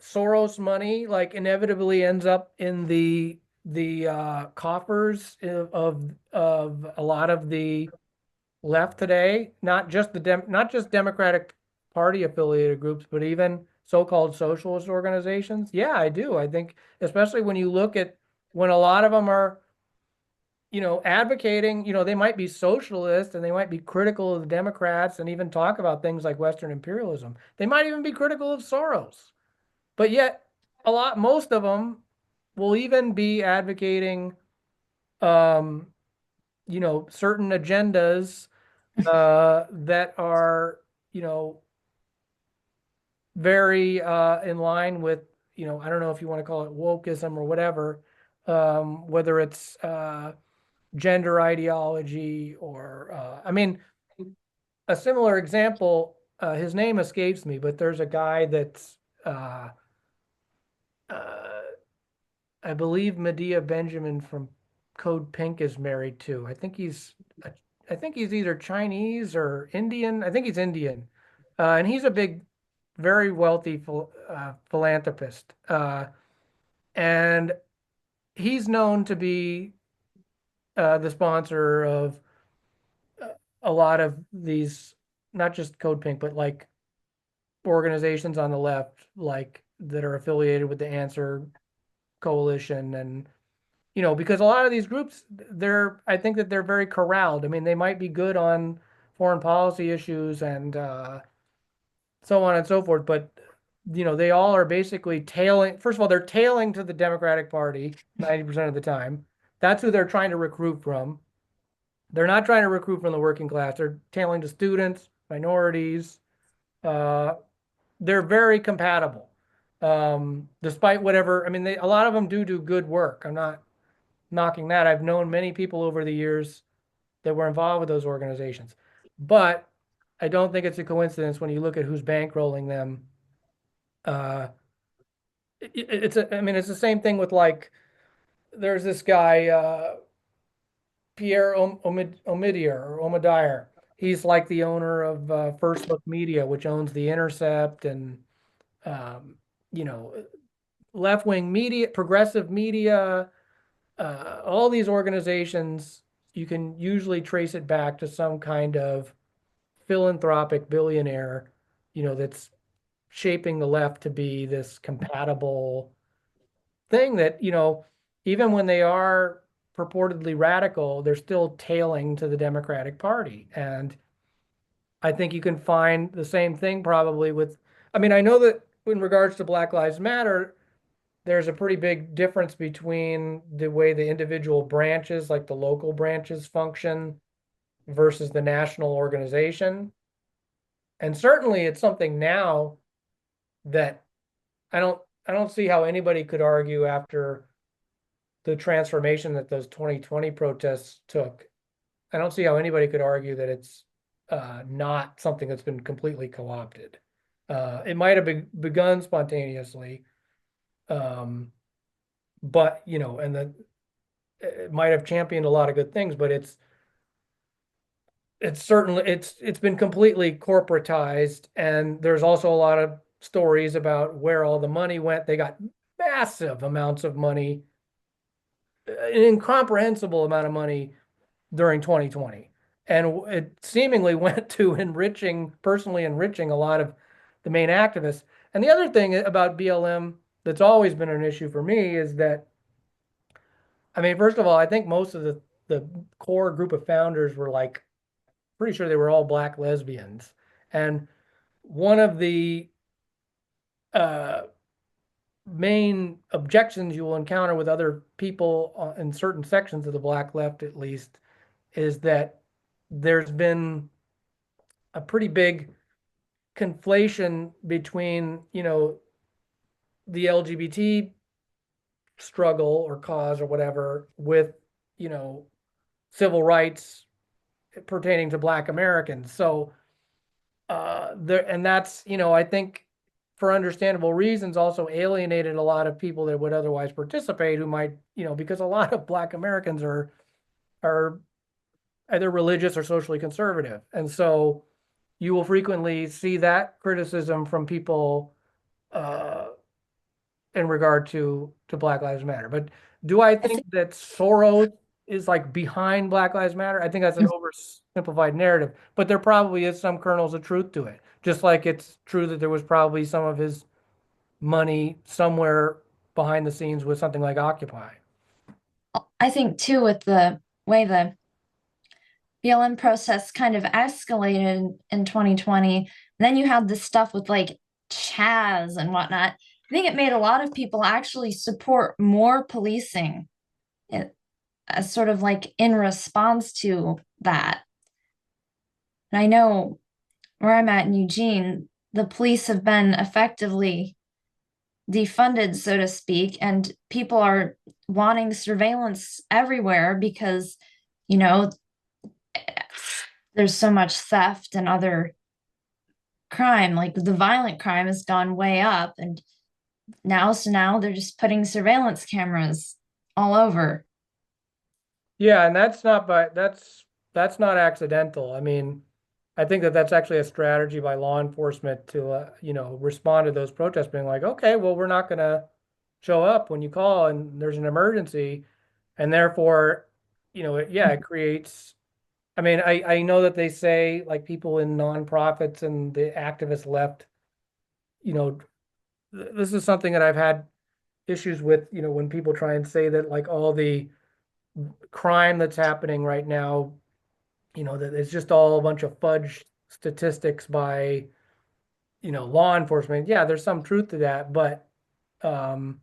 Soros money like inevitably ends up in the coffers of a lot of the left today, not just Democratic Party affiliated groups, but even so-called socialist organizations? Yeah, I do. I think, especially when you look at when a lot of them are, advocating, they might be socialist and they might be critical of the Democrats and even talk about things like Western imperialism. They might even be critical of Soros, but yet most of them will even be advocating, um, certain agendas that are, very in line with, I don't know if you want to call it wokeism or whatever, whether it's gender ideology or, I mean, a similar example, his name escapes me, but there's a guy that's, uh, I believe Medea Benjamin from Code Pink is married to. I think he's either Chinese or Indian. I think he's Indian, and he's a big, very wealthy philanthropist, and he's known to be the sponsor of a lot of these, not just Code Pink, but like organizations on the left, like that are affiliated with the Answer Coalition. And because a lot of these groups, I think that they're very corralled. I mean, they might be good on foreign policy issues and so on and so forth, but they all are basically tailing. First of all, they're tailing to the Democratic Party 90% of the time. That's who they're trying to recruit from. They're not trying to recruit from the working class. They're tailing to students, minorities. Uh, they're very compatible, despite whatever. I mean, a lot of them do good work. I'm not knocking that. I've known many people over the years that were involved with those organizations, but I don't think it's a coincidence when you look at who's bankrolling them. Uh, I mean, it's the same thing with like, there's this guy, Pierre Omidyar or Omidyar. He's like the owner of First Look Media, which owns The Intercept and, um, you know, left-wing media, progressive media, all these organizations. You can usually trace it back to some kind of philanthropic billionaire, that's shaping the left to be this compatible thing that, even when they are purportedly radical, they're still tailing to the Democratic Party. And I think you can find the same thing probably with, I mean, I know that in regards to Black Lives Matter, there's a pretty big difference between the way the individual branches, like the local branches, function versus the national organization. And certainly it's something now that I don't see how anybody could argue after the transformation that those 2020 protests took. I don't see how anybody could argue that it's not something that's been completely co-opted. It might have begun spontaneously, but you know, and it might have championed a lot of good things, but it's certainly it's been completely corporatized, and there's also a lot of stories about where all the money went. They got massive amounts of money, an incomprehensible amount of money during 2020. And it seemingly went to personally enriching a lot of the main activists. And the other thing about BLM that's always been an issue for me is that, I mean, first of all, I think most of the core group of founders were like, pretty sure they were all Black lesbians. And one of the uh, main objections you will encounter with other people in certain sections of the Black left, at least, is that there's been a pretty big conflation between, you know, the LGBT struggle or cause or whatever with, you know, civil rights pertaining to Black Americans. So there, and that's, you know, I think for understandable reasons also alienated a lot of people that would otherwise participate who might, you know, because a lot of Black Americans are either religious or socially conservative. And so you will frequently see that criticism from people uh, in regard to Black Lives Matter. But do I I think that Soros is like behind Black Lives Matter? I think that's an oversimplified narrative, but there probably is some kernels of truth to it. Just like it's true that there was probably some of his money somewhere behind the scenes with something like Occupy. I think too, with the way the BLM process kind of escalated in 2020, then you had this stuff with like Chaz and whatnot. I think it made a lot of people actually support more policing, as sort of like in response to that. And I know where I'm at in Eugene, the police have been effectively defunded, so to speak, and people are wanting surveillance everywhere because, you know, there's so much theft and other crime. Like the violent crime has gone way up, and now they're just putting surveillance cameras all over. Yeah, and that's not accidental. I mean, I think that that's actually a strategy by law enforcement to you know, respond to those protests, being like, okay, well, we're not going to show up when you call and there's an emergency, and therefore, you know, it creates. I mean, I know that they say like people in nonprofits and the activist left, you know, this is something that I've had issues with, you know, when people try and say that like all the crime that's happening right now, you know, that it's just all a bunch of fudge statistics by, you know, law enforcement. Yeah, there's some truth to that, but um,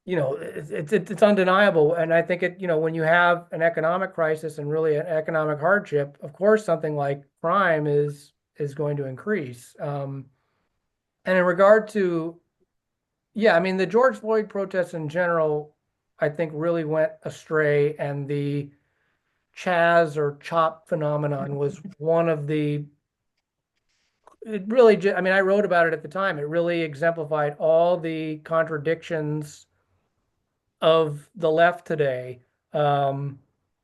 you know, it's undeniable. And I think it, you know, when you have an economic crisis and really an economic hardship, of course, something like crime is going to increase. And in regard to, yeah, I mean, the George Floyd protests in general, I think really went astray, and the Chaz or Chop phenomenon was one of the, it really, I mean, I wrote about it at the time. It really exemplified all the contradictions of the left today. Um,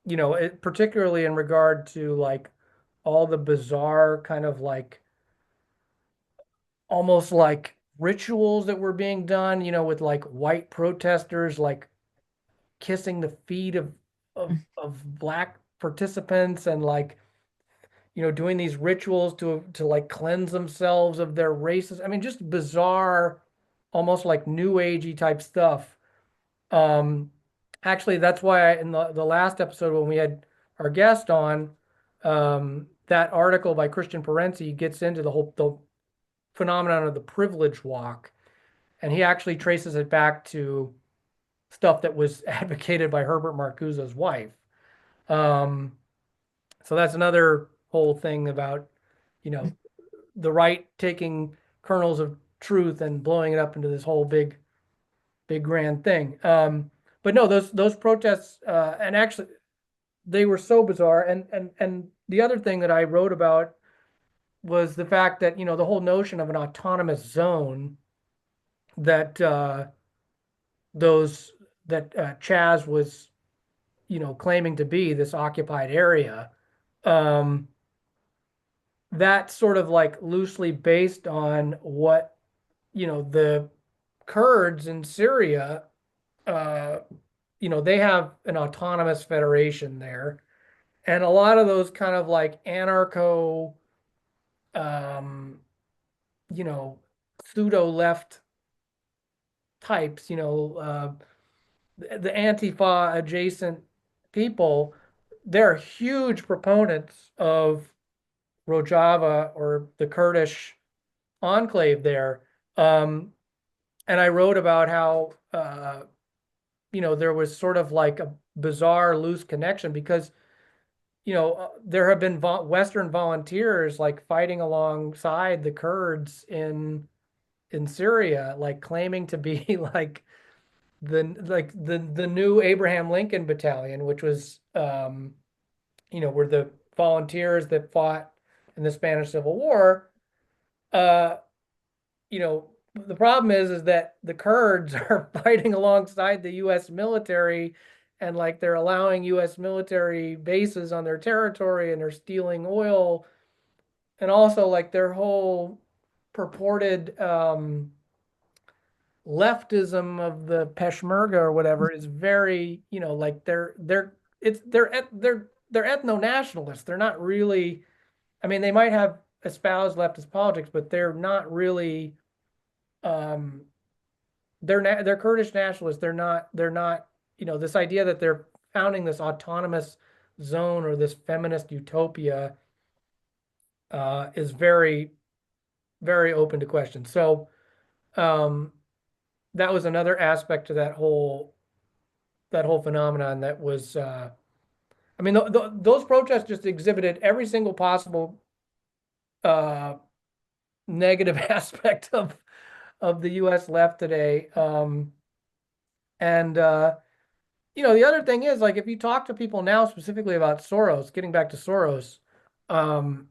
you know, particularly in regard to like all the bizarre kind of like almost like rituals that were being done, you know, with like white protesters like kissing the feet of black participants, and like, you know, doing these rituals to like cleanse themselves of their races. I mean, just bizarre, almost like new agey type stuff. Um, Actually, that's why in the last episode when we had our guest on, that article by Christian Perenzi gets into the phenomenon of the privilege walk, and he actually traces it back to stuff that was advocated by Herbert Marcuse's wife. So that's another whole thing about, the right taking kernels of truth and blowing it up into this whole big, big grand thing. But no, those protests, and actually they were so bizarre. And the other thing that I wrote about was the fact that, the whole notion of an autonomous zone that those that Chaz was, claiming to be this occupied area. That's sort of like loosely based on what, the Kurds in Syria, uh, they have an autonomous federation there. And a lot of those kind of like anarcho, um, pseudo left types, the Antifa adjacent people, they're huge proponents of Rojava, or the Kurdish enclave there. And I wrote about how, there was sort of like a bizarre loose connection because, there have been Western volunteers like fighting alongside the Kurds in Syria, like claiming to be the new Abraham Lincoln Battalion, which was, were the volunteers that fought in the Spanish Civil War. Uh, the problem is that the Kurds are fighting alongside the U.S. military, and like they're allowing U.S. military bases on their territory, and they're stealing oil, and also like their whole purported leftism of the Peshmerga or whatever is very, like they're ethno-nationalists. They're not really, I mean, they might have espoused leftist politics, but they're not really, um, they're Kurdish nationalists. They're not, this idea that they're founding this autonomous zone or this feminist utopia is very, very open to question. So that was another aspect to that whole phenomenon that was, I mean, those protests just exhibited every single possible uh, negative aspect of the U.S. left today. And the other thing is, like, if you talk to people now specifically about Soros, getting back to Soros, um,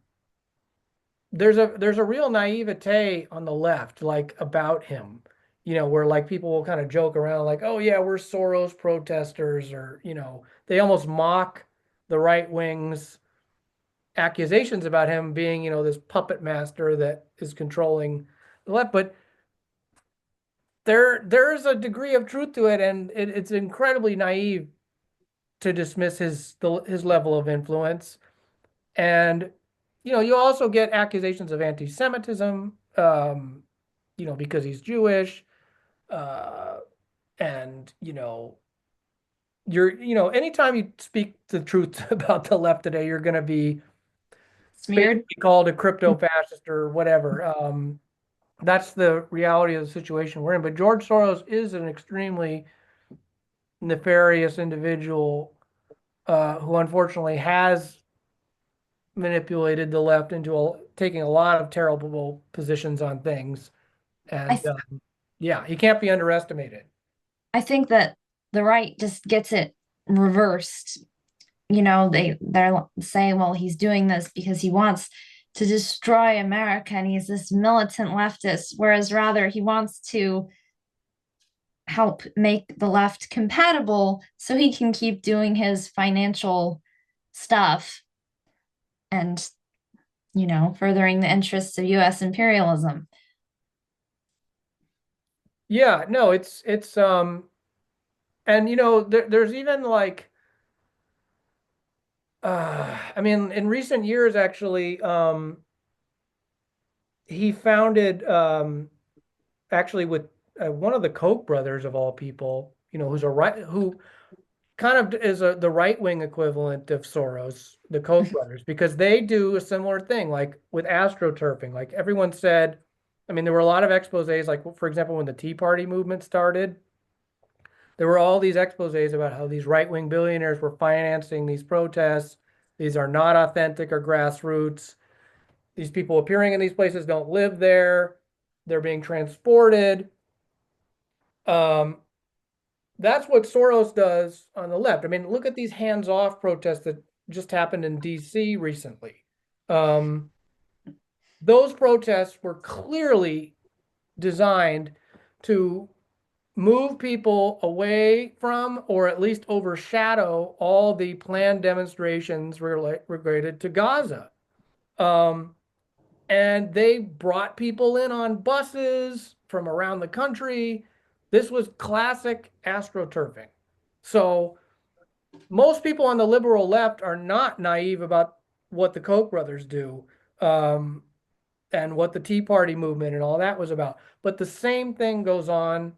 there's a real naivete on the left, like about him, where like people will kind of joke around, like, oh yeah, we're Soros protesters, or they almost mock the right wing's accusations about him being, this puppet master that is controlling the left. But there's a degree of truth to it, and it's incredibly naive to dismiss his level of influence. And you also get accusations of anti-Semitism, because he's Jewish, uh, and anytime you speak the truth about the left today, you're going to be Smeared. basically called a crypto fascist or whatever. That's the reality of the situation we're in. But George Soros is an extremely nefarious individual who unfortunately has manipulated the left into taking a lot of terrible positions on things. I And th yeah, he can't be underestimated. I think that the right just gets it reversed. They're saying, well, he's doing this because he wants to destroy America and he's this militant leftist, whereas rather he wants to help make the left compatible so he can keep doing his financial stuff and, furthering the interests of US imperialism. Yeah, no, it's and there's even like I mean, in recent years actually, he founded actually with one of the Koch brothers of all people, who's a right who kind of is the right-wing equivalent of Soros, the Koch brothers, because they do a similar thing, like with astroturfing. Like everyone said, I mean, there were a lot of exposés, like for example, when the Tea Party movement started, there were all these exposés about how these right-wing billionaires were financing these protests. These are not authentic or grassroots. These people appearing in these places don't live there. They're being transported. Um, that's what Soros does on the left. I mean, look at these hands-off protests that just happened in DC recently. Those protests were clearly designed to move people away from, or at least overshadow, all the planned demonstrations related to Gaza. And they brought people in on buses from around the country. This was classic astroturfing. So most people on the liberal left are not naive about what the Koch brothers do, and what the Tea Party movement and all that was about. But the same thing goes on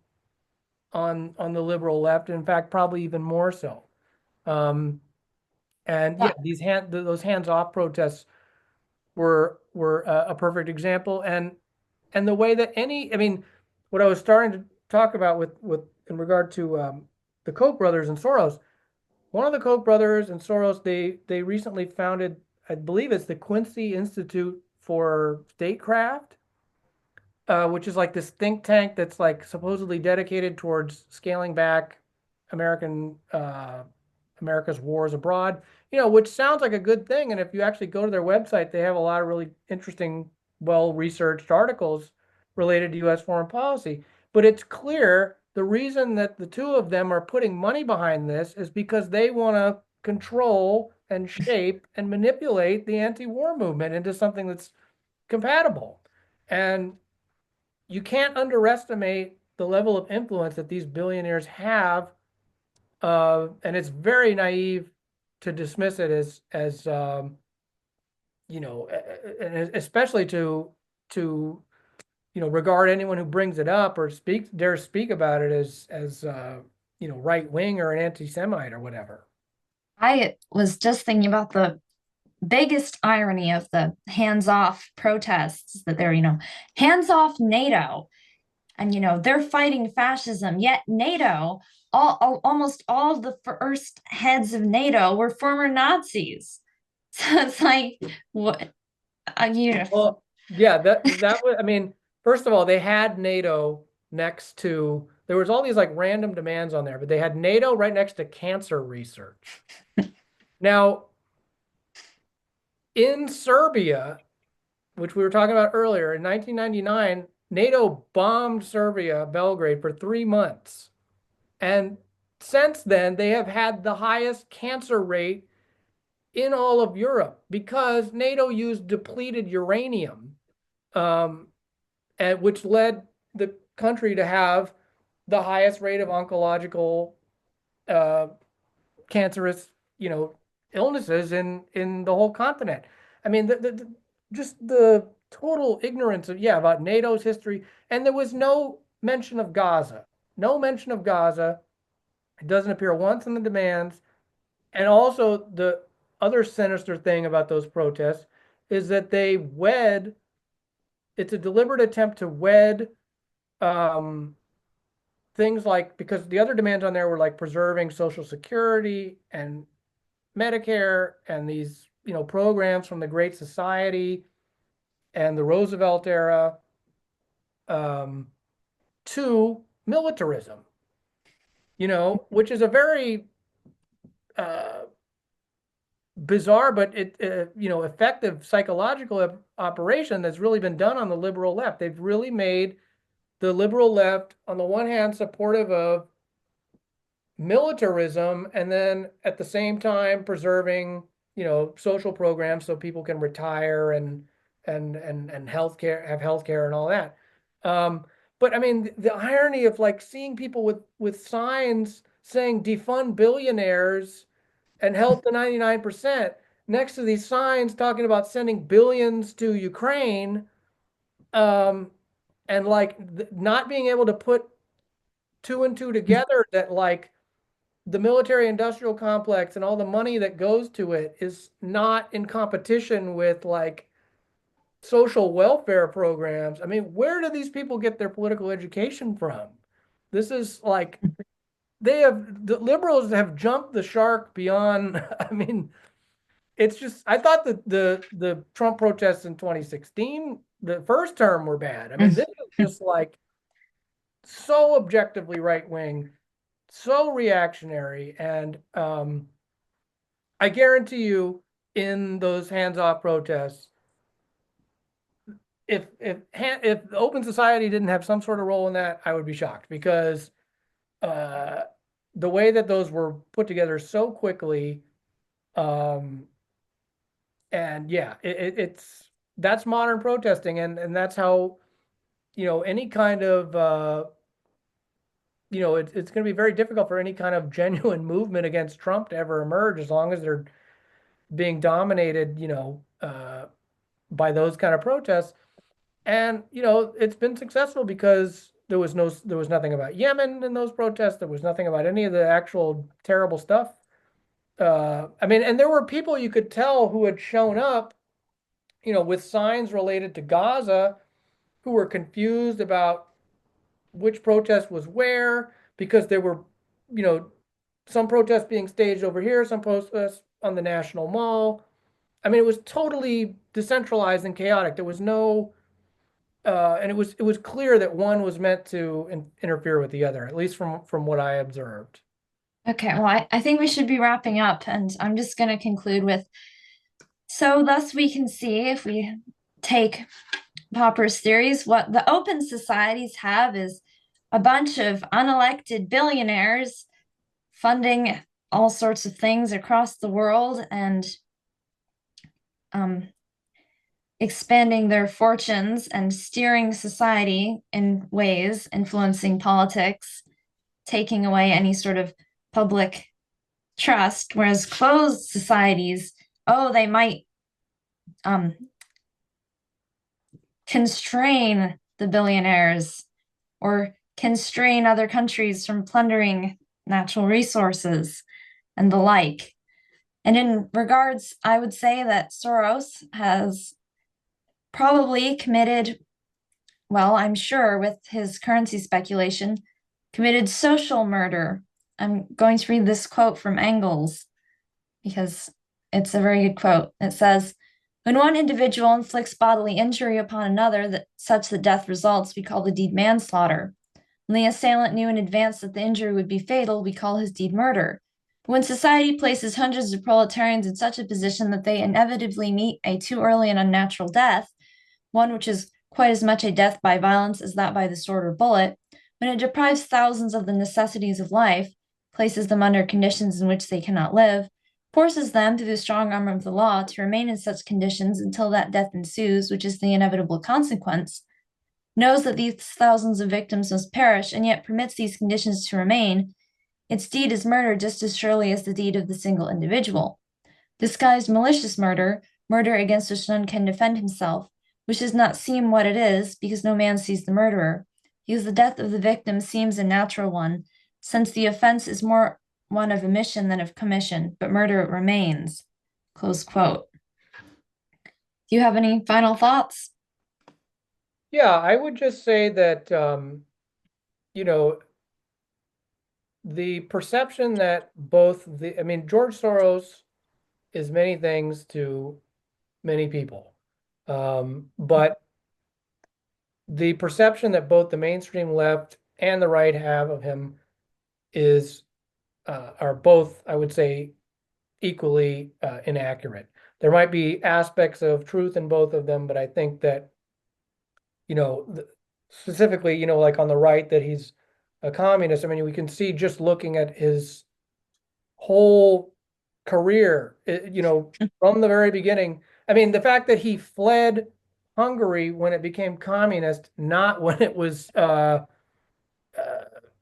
the liberal left. In fact, probably even more so. And yeah, those hands-off protests were a perfect example. And the way that I mean, what I was starting to talk about with in regard to the Koch brothers and Soros, one of the Koch brothers and Soros, they recently founded, I believe it's the Quincy Institute for Statecraft, which is like this think tank that's like supposedly dedicated towards scaling back America's wars abroad, which sounds like a good thing. And if you actually go to their website, they have a lot of really interesting, well-researched articles related to U.S. foreign policy. But it's clear the reason that the two of them are putting money behind this is because they want to control and shape and manipulate the anti-war movement into something that's compatible. And you can't underestimate the level of influence that these billionaires have, and it's very naive to dismiss it as and especially to regard anyone who brings it up or dares speak about it as right wing or an anti-Semite or whatever. I was just thinking about the biggest irony of the hands-off protests that they're, hands off NATO. And, they're fighting fascism, yet NATO, almost all of the first heads of NATO were former Nazis. So it's like, what? Well, yeah, that was, I mean, first of all, they had NATO next to, there was all these like random demands on there, but they had NATO right next to cancer research. Now, in Serbia, which we were talking about earlier, in 1999, NATO bombed Serbia, Belgrade, for 3 months. And since then, they have had the highest cancer rate in all of Europe because NATO used depleted uranium, which led the country to have the highest rate of oncological cancerous, illnesses in the whole continent. I mean, just the total ignorance about NATO's history. And there was no mention of Gaza. No mention of Gaza. It doesn't appear once in the demands. And also the other sinister thing about those protests is that it's a deliberate attempt to wed things like, because the other demands on there were like preserving Social Security and Medicare and these, programs from the Great Society and the Roosevelt era, to militarism, which is a very bizarre but effective psychological operation that's really been done on the liberal left. They've really made the liberal left, on the one hand, supportive of militarism, and then at the same time preserving, social programs so people can retire and healthcare, have healthcare and all that. But I mean, the irony of like seeing people with signs saying defund billionaires and help the 99% next to these signs talking about sending billions to Ukraine, and like not being able to put two and two together, that like the military industrial complex and all the money that goes to it is not in competition with like social welfare programs. I mean, where do these people get their political education from? This is like the liberals have jumped the shark beyond. I mean, it's just I thought that the Trump protests in 2016, the first term, were bad. I mean, this is just like so objectively right wing, so reactionary, and I guarantee you, in those hands-off protests, if the Open Society didn't have some sort of role in that, I would be shocked, because the way that those were put together so quickly, and yeah, it's that's modern protesting, and that's how, any kind of it's going to be very difficult for any kind of genuine movement against Trump to ever emerge, as long as they're being dominated, by those kind of protests. And it's been successful because there was nothing about Yemen in those protests. There was nothing about any of the actual terrible stuff. I mean, and there were people you could tell who had shown up, with signs related to Gaza, who were confused about which protest was where, because there were, some protests being staged over here, some protests on the National Mall. I mean, it was totally decentralized and chaotic. There was no, and it was clear that one was meant to interfere with the other, at least from what I observed. Okay, well, I think we should be wrapping up, and I'm just going to conclude with, so thus we can see, if we take Popper's theories, what the open societies have is a bunch of unelected billionaires funding all sorts of things across the world and expanding their fortunes and steering society in ways, influeing politics, taking away any sort of public trust, whereas closed societies, they might constrain the billionaires or constrain other countries from plundering natural resources and the like. And in regards, I would say that Soros has probably committed, well, I'm sure with his currency speculation, committed social murder. I'm going to read this quote from Engels because it's a very good quote. It says, "When one individual inflicts bodily injury upon another, such that death results, we call the deed manslaughter. When the assailant knew in advance that the injury would be fatal, we call his deed murder. But when society places hundreds of proletarians in such a position that they inevitably meet a too early and unnatural death, one which is quite as much a death by violence as that by the sword or bullet, when it deprives thousands of the necessities of life, places them under conditions in which they cannot live, forces them through the strong arm of the law to remain in such conditions until that death ensues, which is the inevitable consequence, knows that these thousands of victims must perish, and yet permits these conditions to remain, its deed is murder just as surely as the deed of the single individual. Disguised malicious murder, murder against which none can defend himself, which does not seem what it is, because no man sees the murderer, because the death of the victim seems a natural one, since the offense is more one of omission than of commission, but murder it remains." Close quote. Do you have any final thoughts? Yeah, I would just say that, the perception that George Soros is many things to many people. But the perception that both the mainstream left and the right have of him are both, I would say, equally inaccurate. There might be aspects of truth in both of them, but I think that, specifically, like on the right, that he's a communist. I mean, we can see just looking at his whole career, from the very beginning. I mean, the fact that he fled Hungary when it became communist, not when it was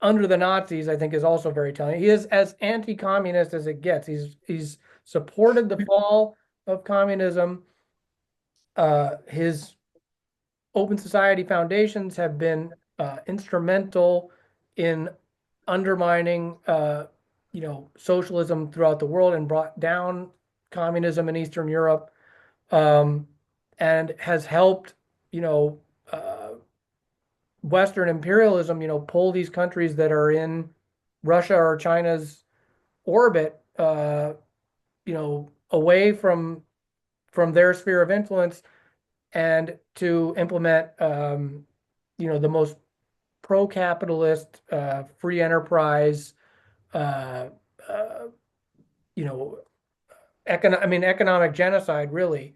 under the Nazis, I think is also very telling. He is as anti-communist as it gets. He's supported the fall of communism. His open society foundations have been instrumental in undermining socialism throughout the world and brought down communism in Eastern Europe, and has helped, Western imperialism, pull these countries that are in Russia or China's orbit, away from their sphere of influence, and to implement, the most pro-capitalist, free enterprise, uh, uh, you know, economic genocide, really,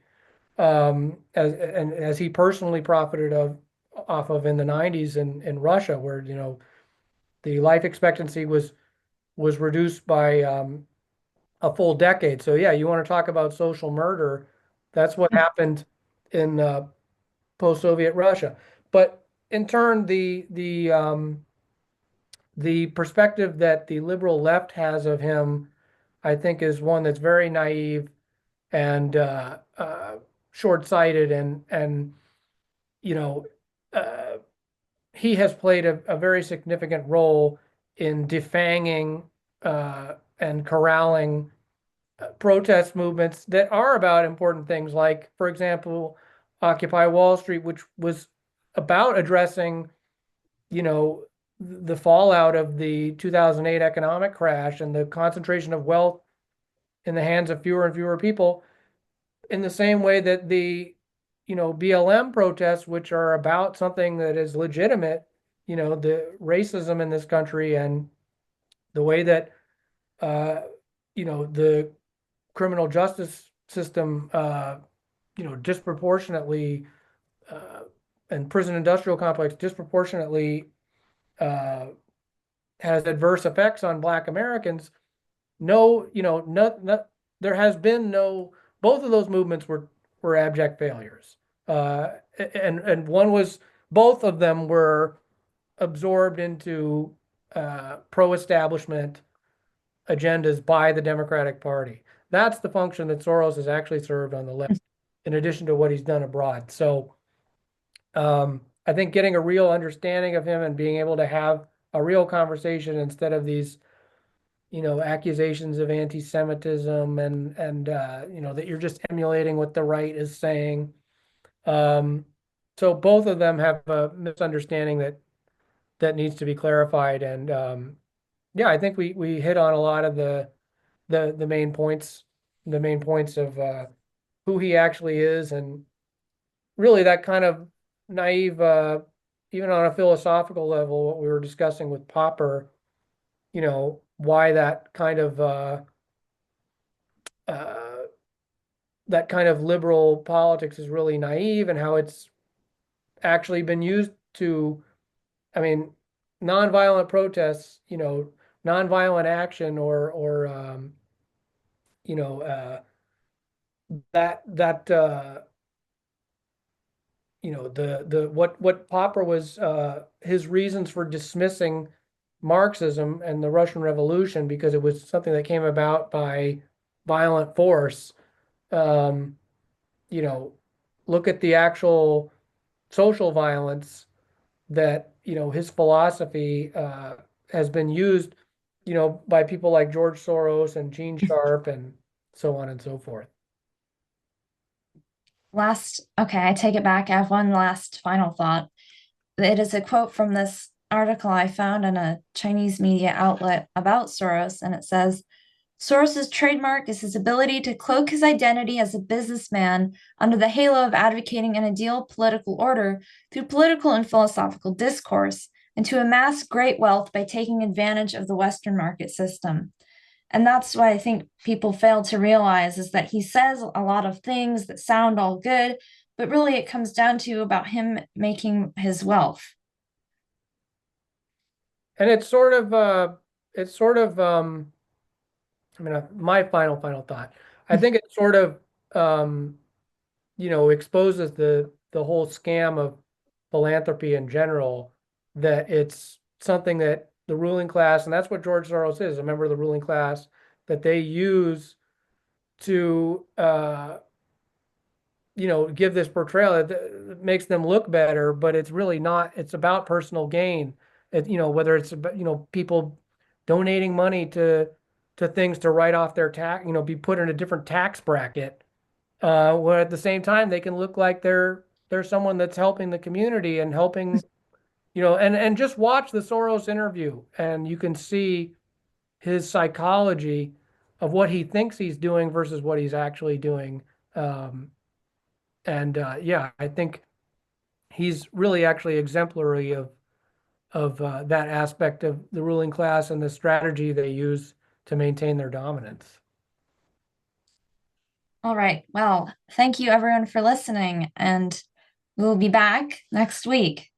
as he personally profited off of in the 90s in Russia, where, the life expectancy was reduced by a full decade. So yeah, you want to talk about social murder? That's what happened in post-Soviet Russia. But in turn, the perspective that the liberal left has of him, I think, is one that's very naive and short-sighted, and you know, uh, he has played a very significant role in defanging and corralling protest movements that are about important things, like, for example, Occupy Wall Street, which was about addressing, the fallout of the 2008 economic crash and the concentration of wealth in the hands of fewer and fewer people, in the same way that the, BLM protests, which are about something that is legitimate, the racism in this country and the way that, the criminal justice system, disproportionately, uh, and prison industrial complex disproportionately uh, has adverse effects on Black Americans. No, there has been no. Both of those movements were abject failures, and one was. Both of them were absorbed into pro-establishment agendas by the Democratic Party. That's the function that Soros has actually served on the left, in addition to what he's done abroad. So I think getting a real understanding of him and being able to have a real conversation instead of these, accusations of anti-Semitism and that you're just emulating what the right is saying. So both of them have a misunderstanding that needs to be clarified. And yeah, I think we hit on a lot of the main points, of who he actually is, and really that kind of naive, even on a philosophical level, what we were discussing with Popper, why uh, that kind of liberal politics is really naive, and how it's actually been used to, I mean, nonviolent protests, nonviolent action, or you know, that the what Popper was, his reasons for dismissing Marxism and the Russian Revolution, because it was something that came about by violent force. Um, Look at the actual social violence that, his philosophy has been used, by people like George Soros and Gene Sharp and so on and so forth. Okay, I take it back. I have one last final thought. It is a quote from this article I found in a Chinese media outlet about Soros, and it says, Soros's trademark is his ability to cloak his identity as a businessman under the halo of advocating an ideal political order through political and philosophical discourse, and to amass great wealth by taking advantage of the Western market system. And that's what I think people fail to realize, is that he says a lot of things that sound all good, but really it comes down to about him making his wealth. And my final thought. I think it sort of, exposes the whole scam of philanthropy in general, that it's something that the ruling class, and that's what George Soros is, a member of the ruling class, that they use to, give this portrayal that makes them look better, but it's really not. It's about personal gain. Whether it's about, people donating money to to things to write off their tax, be put in a different tax bracket. Where at the same time they can look like they're someone that's helping the community and helping, and just watch the Soros interview and you can see his psychology of what he thinks he's doing versus what he's actually doing. Yeah, I think he's really actually exemplary of that aspect of the ruling class and the strategy they use to maintain their dominance. All right. Well, thank you everyone for listening, and we'll be back next week.